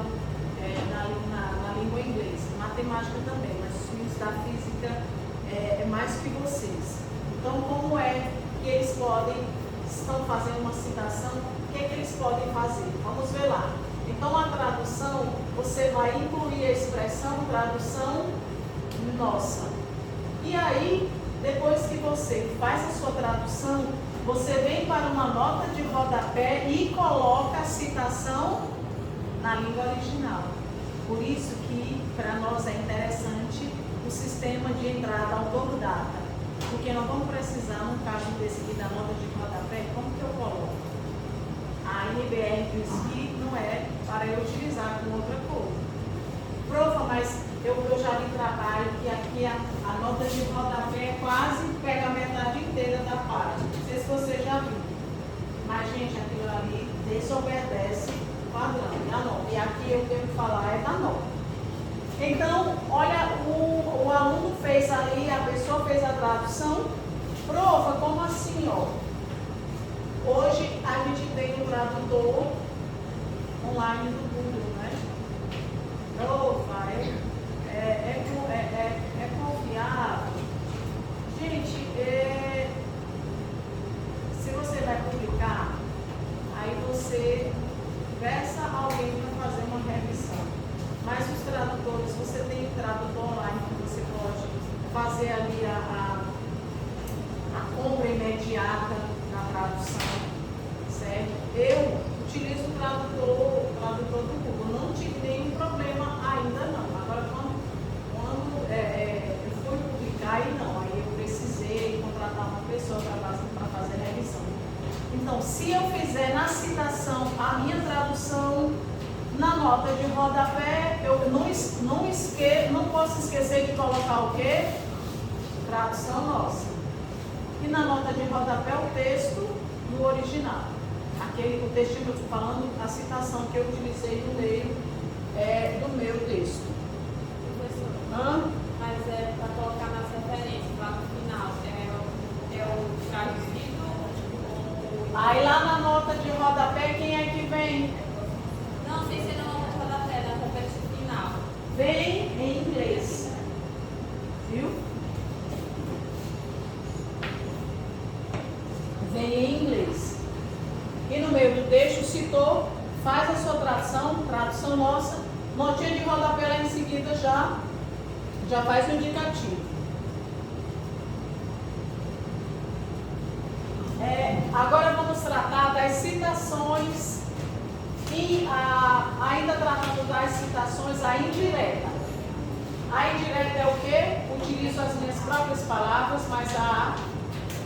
na língua inglesa, matemática também, mas os meninos da física é mais que vocês. Então, como é que eles estão fazendo uma citação, o que eles podem fazer? Vamos ver lá. Então, a tradução, você vai incluir a expressão tradução nossa. E aí, depois que você faz a sua tradução, você vem para uma nota de rodapé e coloca a citação na língua original. Por isso que, para nós, é interessante o sistema de entrada autor-data. Porque nós vamos precisar, no caso desse aqui da nota de rodapé, como que eu coloco? A NBR diz que não é para eu utilizar com outra coisa. Profa, mas eu já vi trabalho que aqui a nota de rodapé quase pega a metade inteira da página. Não sei se você já viu. Mas, gente, aquilo ali desobedece o padrão da nota. E aqui eu tenho que falar é da nota. Então, olha, o aluno fez ali, a pessoa fez a tradução. Prova, como assim, ó? Hoje a gente tem um tradutor online do Google, né? Prova, é confiável. Gente, se você vai publicar, aí você peça alguém para fazer uma revisão. Mas os tradutores, você tem tradutor online que você pode fazer ali a compra imediata na tradução, certo? Eu utilizo o tradutor do Google, não tive nenhum problema ainda não. Agora, quando eu fui publicar, aí não, aí eu precisei contratar uma pessoa para fazer a revisão. Então, se eu fizer na citação a minha tradução, na nota de rodapé, eu não posso esquecer de colocar o quê? Tradução nossa. E na nota de rodapé, o texto do original. O textinho que eu estou falando, a citação que eu utilizei no meio do meu texto. Professor, mas é para colocar nas referências, lá no final, é o traduzido? Aí lá na nota de rodapé, quem é que vem? Não, sem ser na nota de rodapé, na referência final. Vem em inglês. Viu? Vem em inglês. E no meio do texto citou, faz a sua tradução nossa, notinha de rodapé lá em seguida já faz o indicativo. Agora vamos tratar das citações e ainda tratando das citações, a indireta. A indireta é o quê? Utilizo as minhas próprias palavras, mas a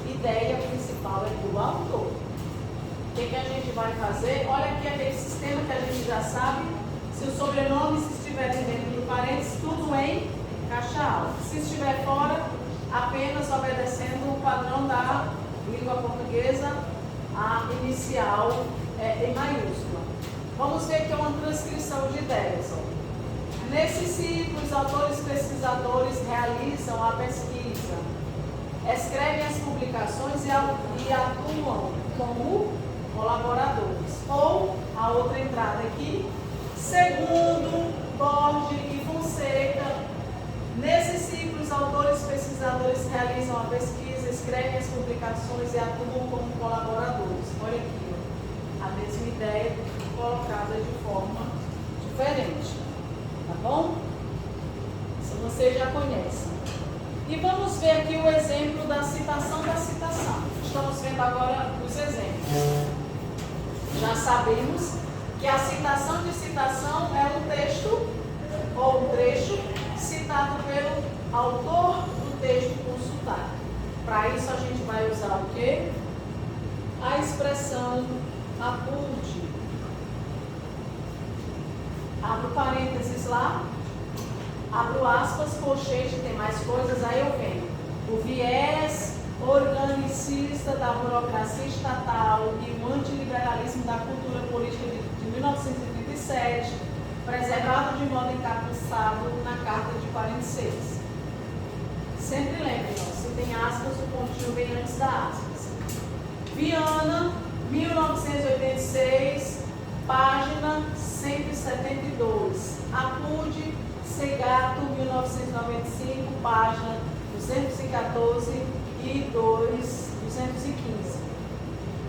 ideia principal é do autor. O que a gente vai fazer? Olha aqui aquele sistema que a gente já sabe. Se os sobrenomes estiverem dentro do parênteses, tudo em caixa alta. Se estiver fora, apenas obedecendo o padrão da língua portuguesa, a inicial em maiúscula. Vamos ver que é uma transcrição de ideias. Nesse ciclo, os autores pesquisadores realizam a pesquisa, escrevem as publicações e atuam como colaboradores. Ou, a outra entrada aqui, segundo Borges e Fonseca, nesse ciclo, os autores pesquisadores realizam a pesquisa, escrevem as publicações e atuam como colaboradores. Olha aqui, ó, a mesma ideia colocada de forma diferente. Tá bom? Isso vocês já conhecem. E vamos ver aqui o exemplo da citação da citação. estamos vendo agora os exemplos. Já sabemos que a citação de citação é um texto ou um trecho citado pelo autor do texto consultado. Para isso a gente vai usar o quê? A expressão apud. Abro parênteses lá, abro aspas, colchete, tem mais coisas, aí eu venho. O viés organicista da burocracia estatal e o antiliberalismo da cultura política de 1937, preservado de modo encapuçado na Carta de 46. Sempre lembrem, se tem aspas, o pontinho vem antes da aspas. Viana, 1986, página 172. Apud, Segato, 1995, página 214 e 215.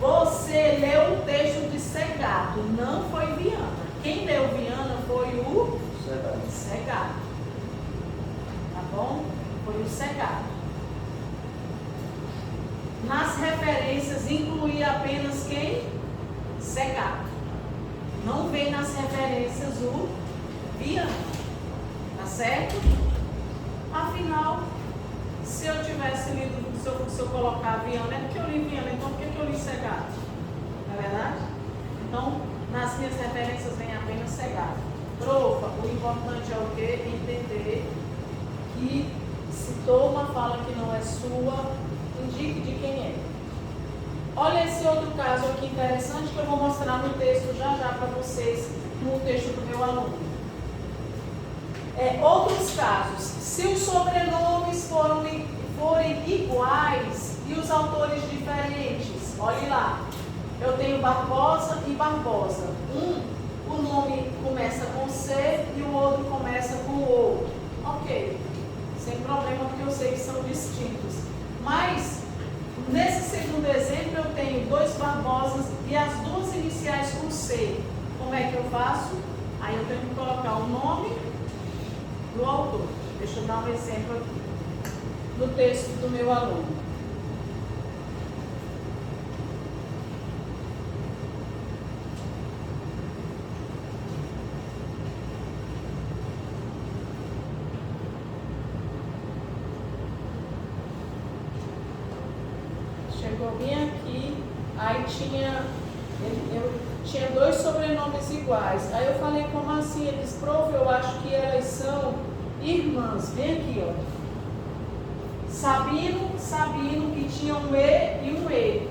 Você leu o texto de Segato, não foi Viana. Quem leu Viana foi o Segato. Tá bom? Foi o Segato. Nas referências incluía apenas quem? Segato. Não vem nas referências o Viana. Tá certo? Afinal, se eu tivesse lido, se eu colocar Viana, é porque eu li Viana, então por que eu li Segato? Não é verdade? Então, nas minhas referências vem apenas Segato. Profa, o importante é o quê? Entender que citou uma fala que não é sua, indique de quem é. Olha esse outro caso aqui interessante que eu vou mostrar no texto já para vocês, no texto do meu aluno. Outros casos, se os sobrenomes forem iguais e os autores diferentes, olhe lá, eu tenho Barbosa e Barbosa. O nome começa com C e o outro começa com O. Ok, sem problema, porque eu sei que são distintos. Mas, nesse segundo exemplo, eu tenho dois Barbosas e as duas iniciais com C. Como é que eu faço? Aí eu tenho que colocar o nome do autor. Deixa eu dar um exemplo aqui no texto do meu aluno. Chegou bem aqui, aí eu tinha dois sobrenomes iguais. Aí eu falei, como assim? Ele disse, prof, eu acho que elas são irmãs. Vem aqui, ó. Sabino, que tinha um E e um E.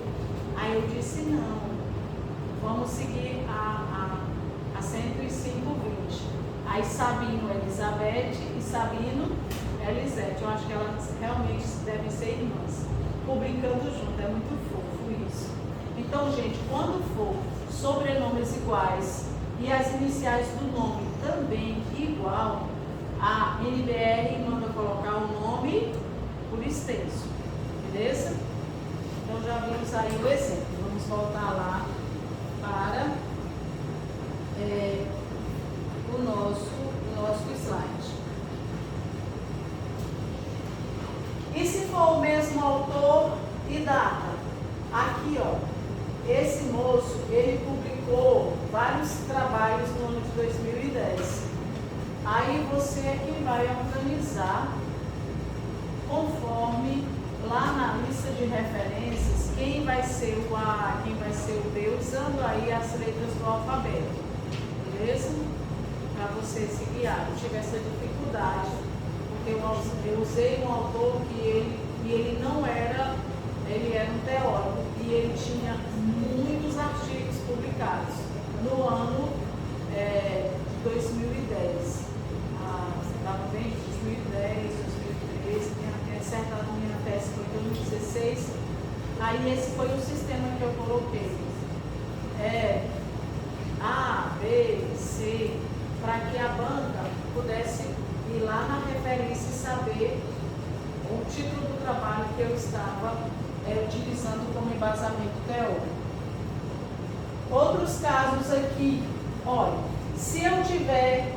Aí eu disse, não. Vamos seguir a 105:20. Aí Sabino, Elizabeth e Sabino, Elisete. Eu acho que elas realmente devem ser irmãs. Publicando junto, é muito fofo isso. Então, gente, quando for sobrenomes iguais e as iniciais do nome também igual, a NBR manda colocar o nome por extenso, beleza? Então já vimos aí o exemplo. Vamos voltar lá para o nosso slide. E se for o mesmo autor e data? Aqui, ó, esse moço, ele publicou vários trabalhos no ano de 2010. Aí você é quem vai organizar, conforme lá na lista de referências, quem vai ser o A, quem vai ser o B, usando aí as letras do alfabeto. Beleza? Para você se guiar. Eu tive essa dificuldade, porque eu usei um autor que ele não era, ele era um teórico e ele tinha muitos artigos publicados no ano de 2010. Estava bem, 2010, 2013, tinha certa minha tese foi em 2016. Aí esse foi o sistema que eu coloquei. A, B, C, para que a banca pudesse ir lá na referência e saber o título do trabalho que eu estava utilizando como embasamento teórico. Outros casos aqui, olha, se eu tiver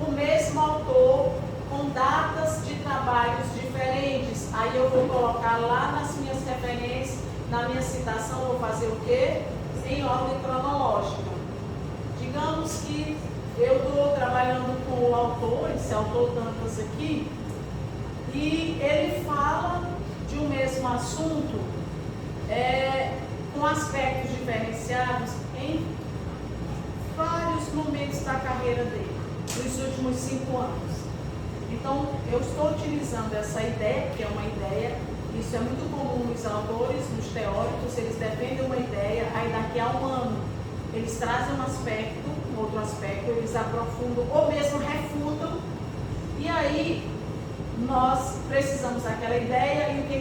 o mesmo autor com datas de trabalhos diferentes, aí eu vou colocar lá nas minhas referências na minha citação, eu vou fazer o quê? Em ordem cronológica. Digamos que eu estou trabalhando com o autor, esse autor Dantas aqui, e ele fala de um mesmo assunto com aspectos diferenciados em vários momentos da carreira dele, nos últimos 5 anos. Então, eu estou utilizando essa ideia, que é uma ideia, isso é muito comum nos autores, nos teóricos, eles defendem uma ideia, aí daqui a um ano eles trazem um outro aspecto, eles aprofundam ou mesmo refutam, e aí nós precisamos daquela ideia e o que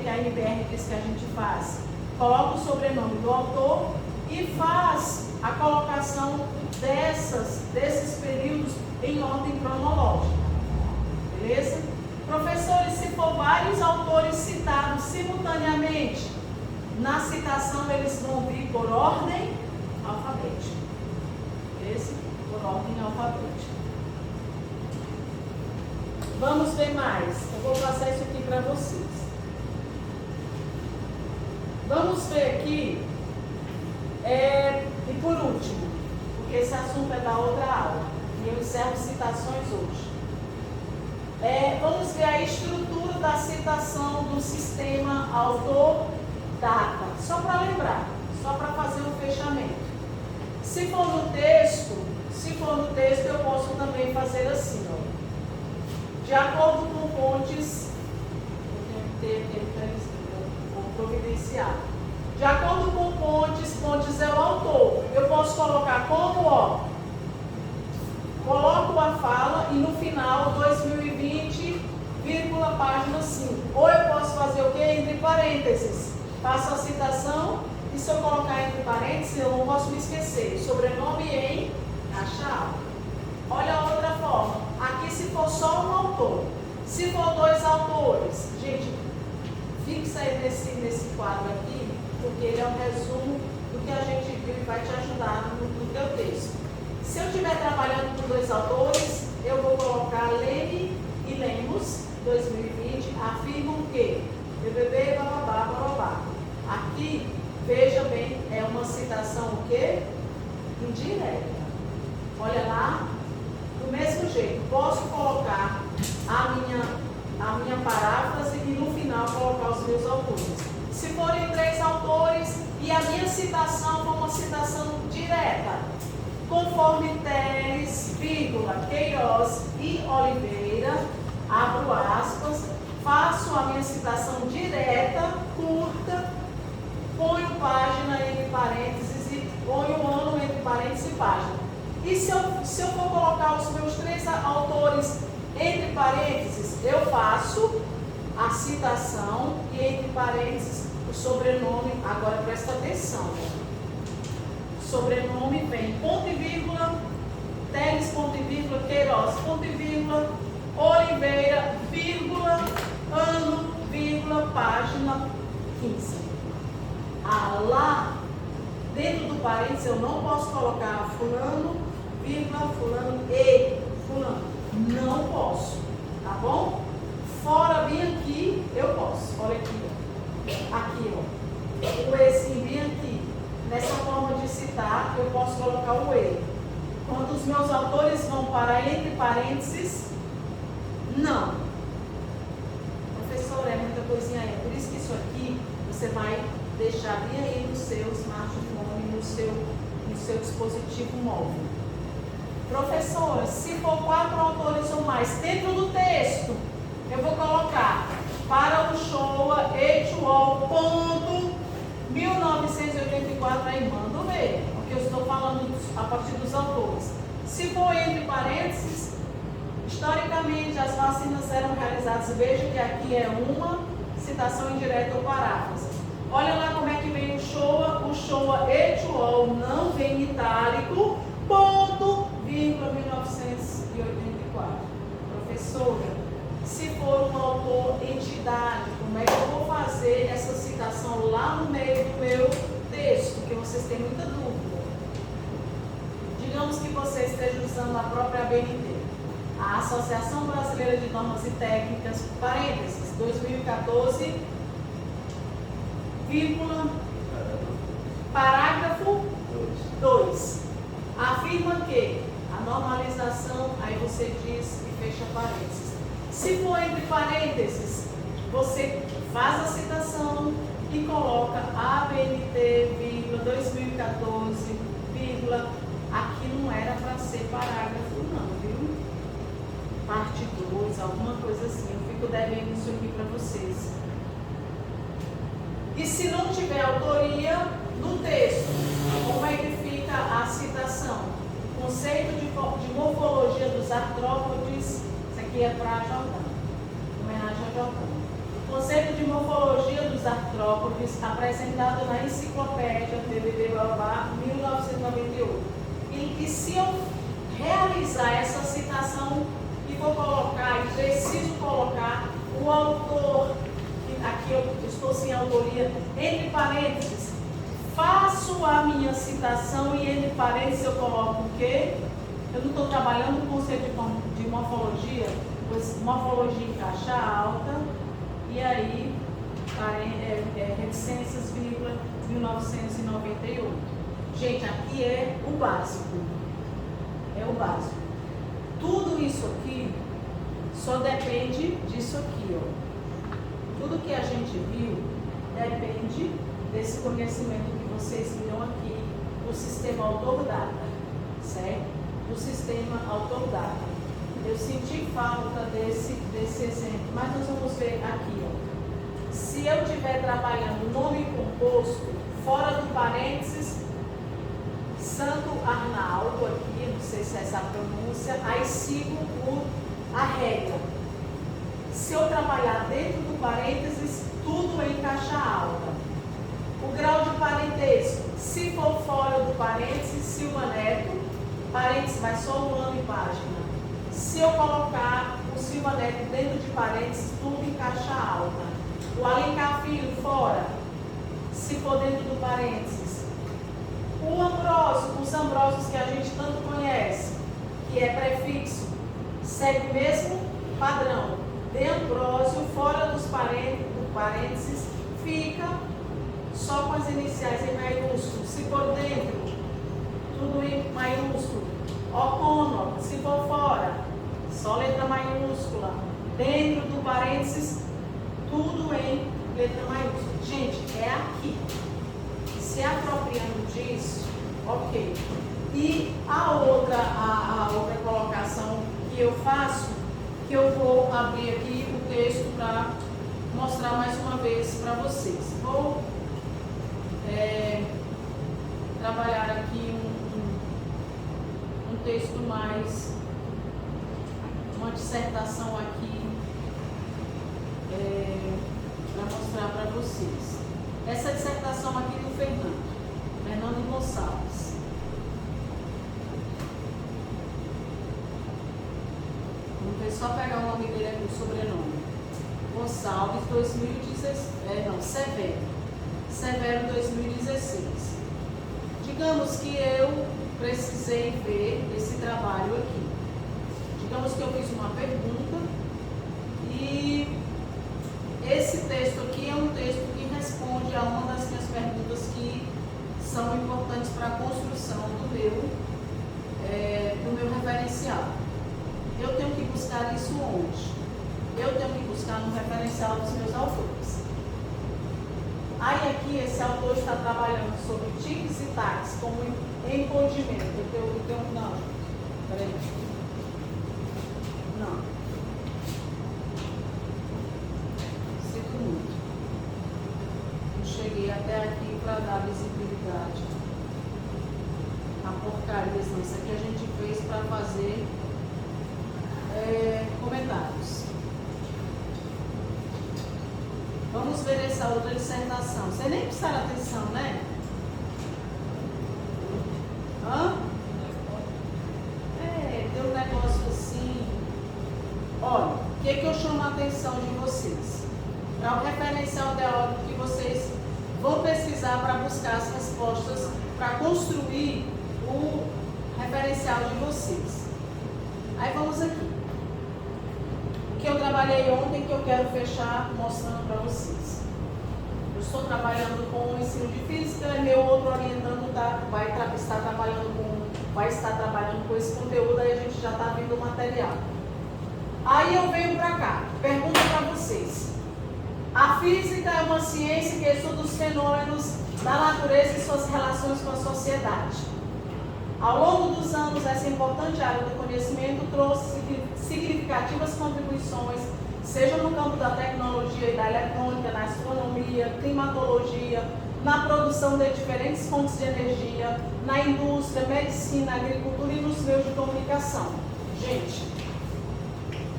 a NBR diz que a gente faz? Coloca o sobrenome do autor e faz a colocação desses períodos em ordem cronológica. Beleza? Professores, se for vários autores citados simultaneamente, na citação eles vão vir por ordem alfabética. Beleza? Por ordem alfabética. Vamos ver mais. Eu vou passar isso aqui para vocês. Vamos ver aqui. E por último, porque esse assunto é da outra aula, e eu encerro citações hoje. Vamos ver a estrutura da citação do sistema autor-data. Só para lembrar, só para fazer um fechamento. Se for no texto, eu posso também fazer assim, ó. De acordo com fontes, vou providenciar. De acordo com fontes é o autor. Eu posso colocar como, ó, coloco a fala e no final, 2020, página 5. Ou eu posso fazer o quê? Entre parênteses. Faço a citação e se eu colocar entre parênteses, eu não posso me esquecer. Sobrenome em caixa alta. Olha a outra forma. Aqui se for só um autor. Se for 2 autores, gente, fixa aí nesse quadro aqui, porque ele é um resumo do que a gente viu e vai te ajudar no teu texto. Se eu estiver trabalhando com 2 autores, eu vou colocar Leme e Lemos, 2020, afirmam que BBB, bababá, bababá. Aqui, veja bem, é uma citação o quê? Indireta. Olha lá, do mesmo jeito, posso colocar a minha paráfrase e no final colocar os meus autores. Se forem 3 autores e a minha citação for uma citação direta, conforme Teles, Queiroz e Oliveira, abro aspas, faço a minha citação direta, curta, ponho página entre parênteses e ponho o ano entre parênteses e página. E se eu for colocar os meus 3 autores entre parênteses, eu faço a citação e entre parênteses o sobrenome. Agora presta atenção. Sobrenome vem ponto e vírgula, Teles, ponto e vírgula, Queiroz, ponto e vírgula, Oliveira, vírgula, ano, vírgula, página 15. Lá, dentro do parênteses, eu não posso colocar fulano, vírgula, fulano e fulano. Não posso, tá bom? Fora, bem aqui, eu posso. Olha aqui, ó. Aqui, ó. O esse bem aqui. Nessa forma de citar, eu posso colocar o e. Quando os meus autores vão para entre parênteses, não. Professor, é muita coisinha aí. Por isso que isso aqui, você vai deixar bem aí no seu smartphone, no seu dispositivo móvel. Professora, se for 4 autores ou mais dentro do texto, eu vou colocar para o Showa Etual, ponto 1984, aí mando ver, porque eu estou falando a partir dos autores. Se for entre parênteses, historicamente as vacinas eram realizadas, veja que aqui é uma citação indireta ou paráfrase. Olha lá como é que vem o Showa Etual não vem em itálico, ponto, vírgula, 1984. Professora, se for um autor entidade, como é que eu vou fazer essa citação lá no meio do meu texto? Porque vocês têm muita dúvida. Digamos que você esteja usando a própria ABNT, a Associação Brasileira de Normas e Técnicas, parênteses, 2014, vírgula, parágrafo 2. Afirma que a normalização, aí você diz e fecha parênteses. Se for entre parênteses, você faz a citação e coloca ABNT, vírgula, 2014, vírgula. Aqui não era para ser parágrafo não, viu? Parte 2, alguma coisa assim. Eu fico devendo isso aqui para vocês. E se não tiver autoria no texto, como é que fica a citação? Conceito de morfologia dos artrópodes, isso aqui é para Jordão, homenagem a Jordão. Conceito de morfologia dos artrópodes apresentado na enciclopédia BBB 1998. E se eu realizar essa citação e vou colocar, e preciso colocar o autor, aqui eu estou sem autoria, entre parênteses, faço a minha citação e entre parênteses eu coloco o quê? Eu não estou trabalhando com o conceito de morfologia, pois morfologia em caixa alta, e aí reticências, vírgula, 1998. Gente, aqui é o básico. É o básico. Tudo isso aqui só depende disso aqui, ó. Tudo que a gente viu depende desse conhecimento que vocês viram aqui do sistema autor-data, certo? Do sistema autor-data. Eu senti falta desse exemplo, mas nós vamos ver aqui, ó. Se eu estiver trabalhando nome composto, fora do parênteses, Santo Arnaldo, aqui, não sei se é essa a pronúncia, aí sigo a regra. Se eu trabalhar dentro do parênteses, tudo em caixa alta. O grau de parentesco, se for fora do parênteses, Silva Neto, parênteses vai só um ano e página. Se eu colocar o Silva Neto dentro de parênteses, tudo em caixa alta. O Alencar Filho fora, se for dentro do parênteses. O Ambrósio, os Ambrósios que a gente tanto conhece, que é prefixo, segue o mesmo padrão. De Ambrósio, fora dos parênteses, fica só com as iniciais em maiúsculo. Se for dentro, tudo em maiúsculo. Ocônoco, se for fora, só letra maiúscula. Dentro do parênteses, tudo em letra maiúscula. Gente, é aqui. Se apropriando disso, ok. E a outra colocação que eu faço, que eu vou abrir aqui o texto para mostrar mais uma vez para vocês. Vou trabalhar aqui um texto mais, uma dissertação aqui para mostrar para vocês. Essa dissertação aqui do Fernando Gonçalves. Vamos ver, só pegar o nome dele aqui, o sobrenome. Gonçalves, Severo 2016. Digamos que eu precisei ver esse trabalho aqui. Digamos que eu fiz uma pergunta e esse texto aqui é um texto que responde a uma das minhas perguntas que são importantes para a construção do meu referencial. Eu tenho que buscar isso onde? Eu tenho que buscar no referencial dos meus autores. Aí aqui esse autor está trabalhando sobre tiques e taques como empoldimento. Não, peraí. Não. Sinto muito. Não cheguei até aqui para dar visibilidade a porcarias, não. Isso aqui a gente fez para fazer comentários. Vamos ver essa outra dissertação. Você nem prestaram atenção, né? Hã? Deu um negócio assim. Olha, o que eu chamo a atenção de vocês? Para o referencial teórico que vocês vão pesquisar para buscar as respostas, para construir o referencial de vocês. Aí vamos aqui. O que eu trabalhei ontem, que eu quero fechar mostrando para vocês. Eu estou trabalhando com o ensino de física, meu outro orientando vai estar trabalhando com esse conteúdo, aí a gente já está vendo o material. Aí eu venho para cá, pergunta para vocês. A física é uma ciência que estuda os fenômenos da natureza e suas relações com a sociedade. Ao longo dos anos, essa importante área do conhecimento trouxe significativas contribuições, seja no campo da tecnologia e da eletrônica, na astronomia, climatologia, na produção de diferentes fontes de energia, na indústria, medicina, agricultura e nos meios de comunicação. Gente,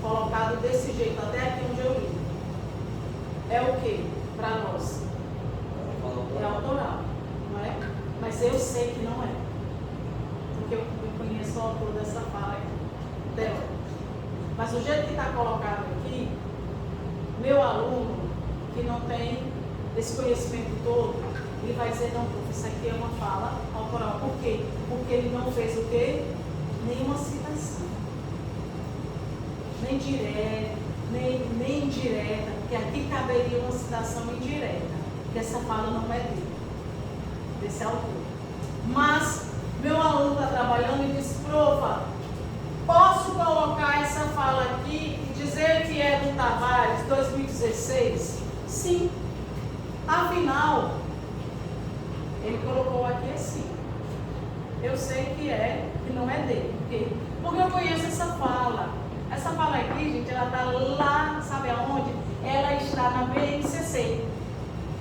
colocado desse jeito até aqui onde eu li, é o que para nós? É autoral, não é? Mas eu sei que não é, porque eu conheço o autor dessa fala dela. Mas o jeito que está colocado aqui, meu aluno que não tem esse conhecimento todo, ele vai dizer, não, prof, isso aqui é uma fala autoral. Por quê? Porque ele não fez o quê? Nenhuma citação. Nem direta, nem indireta, porque aqui caberia uma citação indireta, que essa fala não é dele, desse autor. Mas meu aluno está trabalhando e diz, profa, posso colocar essa fala aqui e dizer que é do Tavares, 2016? Sim. Afinal, ele colocou aqui assim. Eu sei que não é dele. Por quê? Porque eu conheço essa fala. Essa fala aqui, gente, ela está lá, sabe aonde? Ela está na BNCC,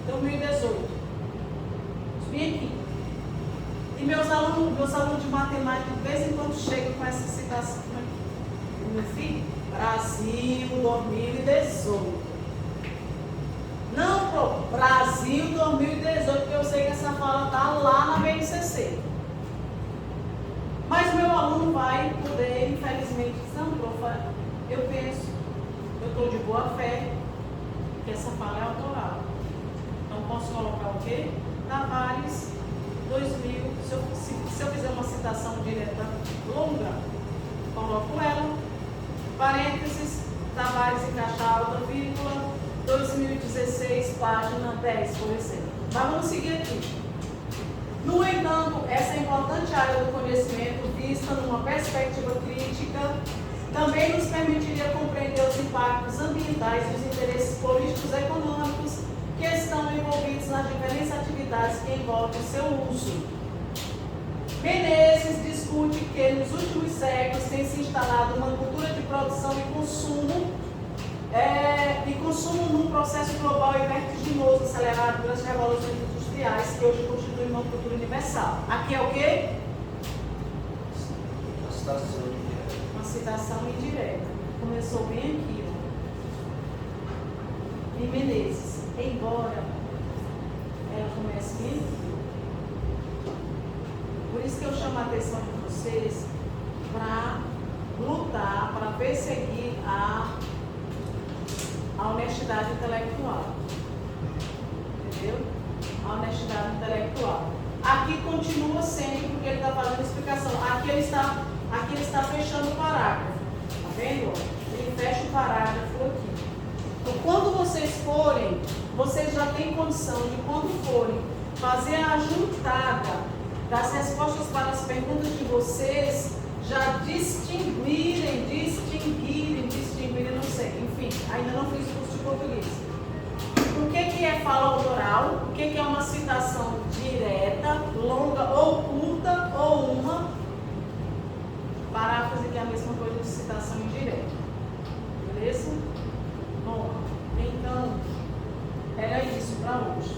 2018. Vem aqui. E meus alunos de matemática, de vez em quando, chegam com essa citação. Meu filho, Brasil 2018. Não, pro Brasil 2018, porque eu sei que essa fala está lá na BNCC. Mas meu aluno vai poder, infelizmente, dizer, não, prof, eu penso, eu estou de boa fé, que essa fala é autoral. Então, posso colocar o quê? Tavares 2000, se eu fizer uma citação direta longa, coloco ela, parênteses, Tavares em caixa alta, vírgula, 2016, página 10, por exemplo. Mas vamos seguir aqui. No entanto, essa importante área do conhecimento, vista numa perspectiva crítica, também nos permitiria compreender os impactos ambientais e os interesses políticos e econômicos que estão envolvidos nas diferentes atividades que envolvem o seu uso. Menezes discute que nos últimos séculos tem se instalado uma cultura de produção e consumo num processo global e vertiginoso acelerado pelas revoluções industriais que hoje constituem uma cultura universal. Aqui é o quê? Uma citação indireta. Começou bem aqui, ó. Em Menezes. Embora ela comece bem aqui. Por isso que eu chamo a atenção de vocês para lutar, para perseguir a honestidade intelectual. Entendeu? A honestidade intelectual. Aqui continua sendo, porque ele está fazendo explicação. Aqui ele está fechando o parágrafo. Está vendo? Ele fecha o parágrafo aqui. Então, quando vocês forem, vocês já têm condição de, quando forem fazer a juntada das respostas para as perguntas de vocês, já distinguirem, não sei, enfim, ainda não fiz curso de português. O que é fala autoral? O que é uma citação direta, longa ou curta, ou uma paráfrase, que é a mesma coisa de citação indireta. Beleza? Bom, então, era isso para hoje.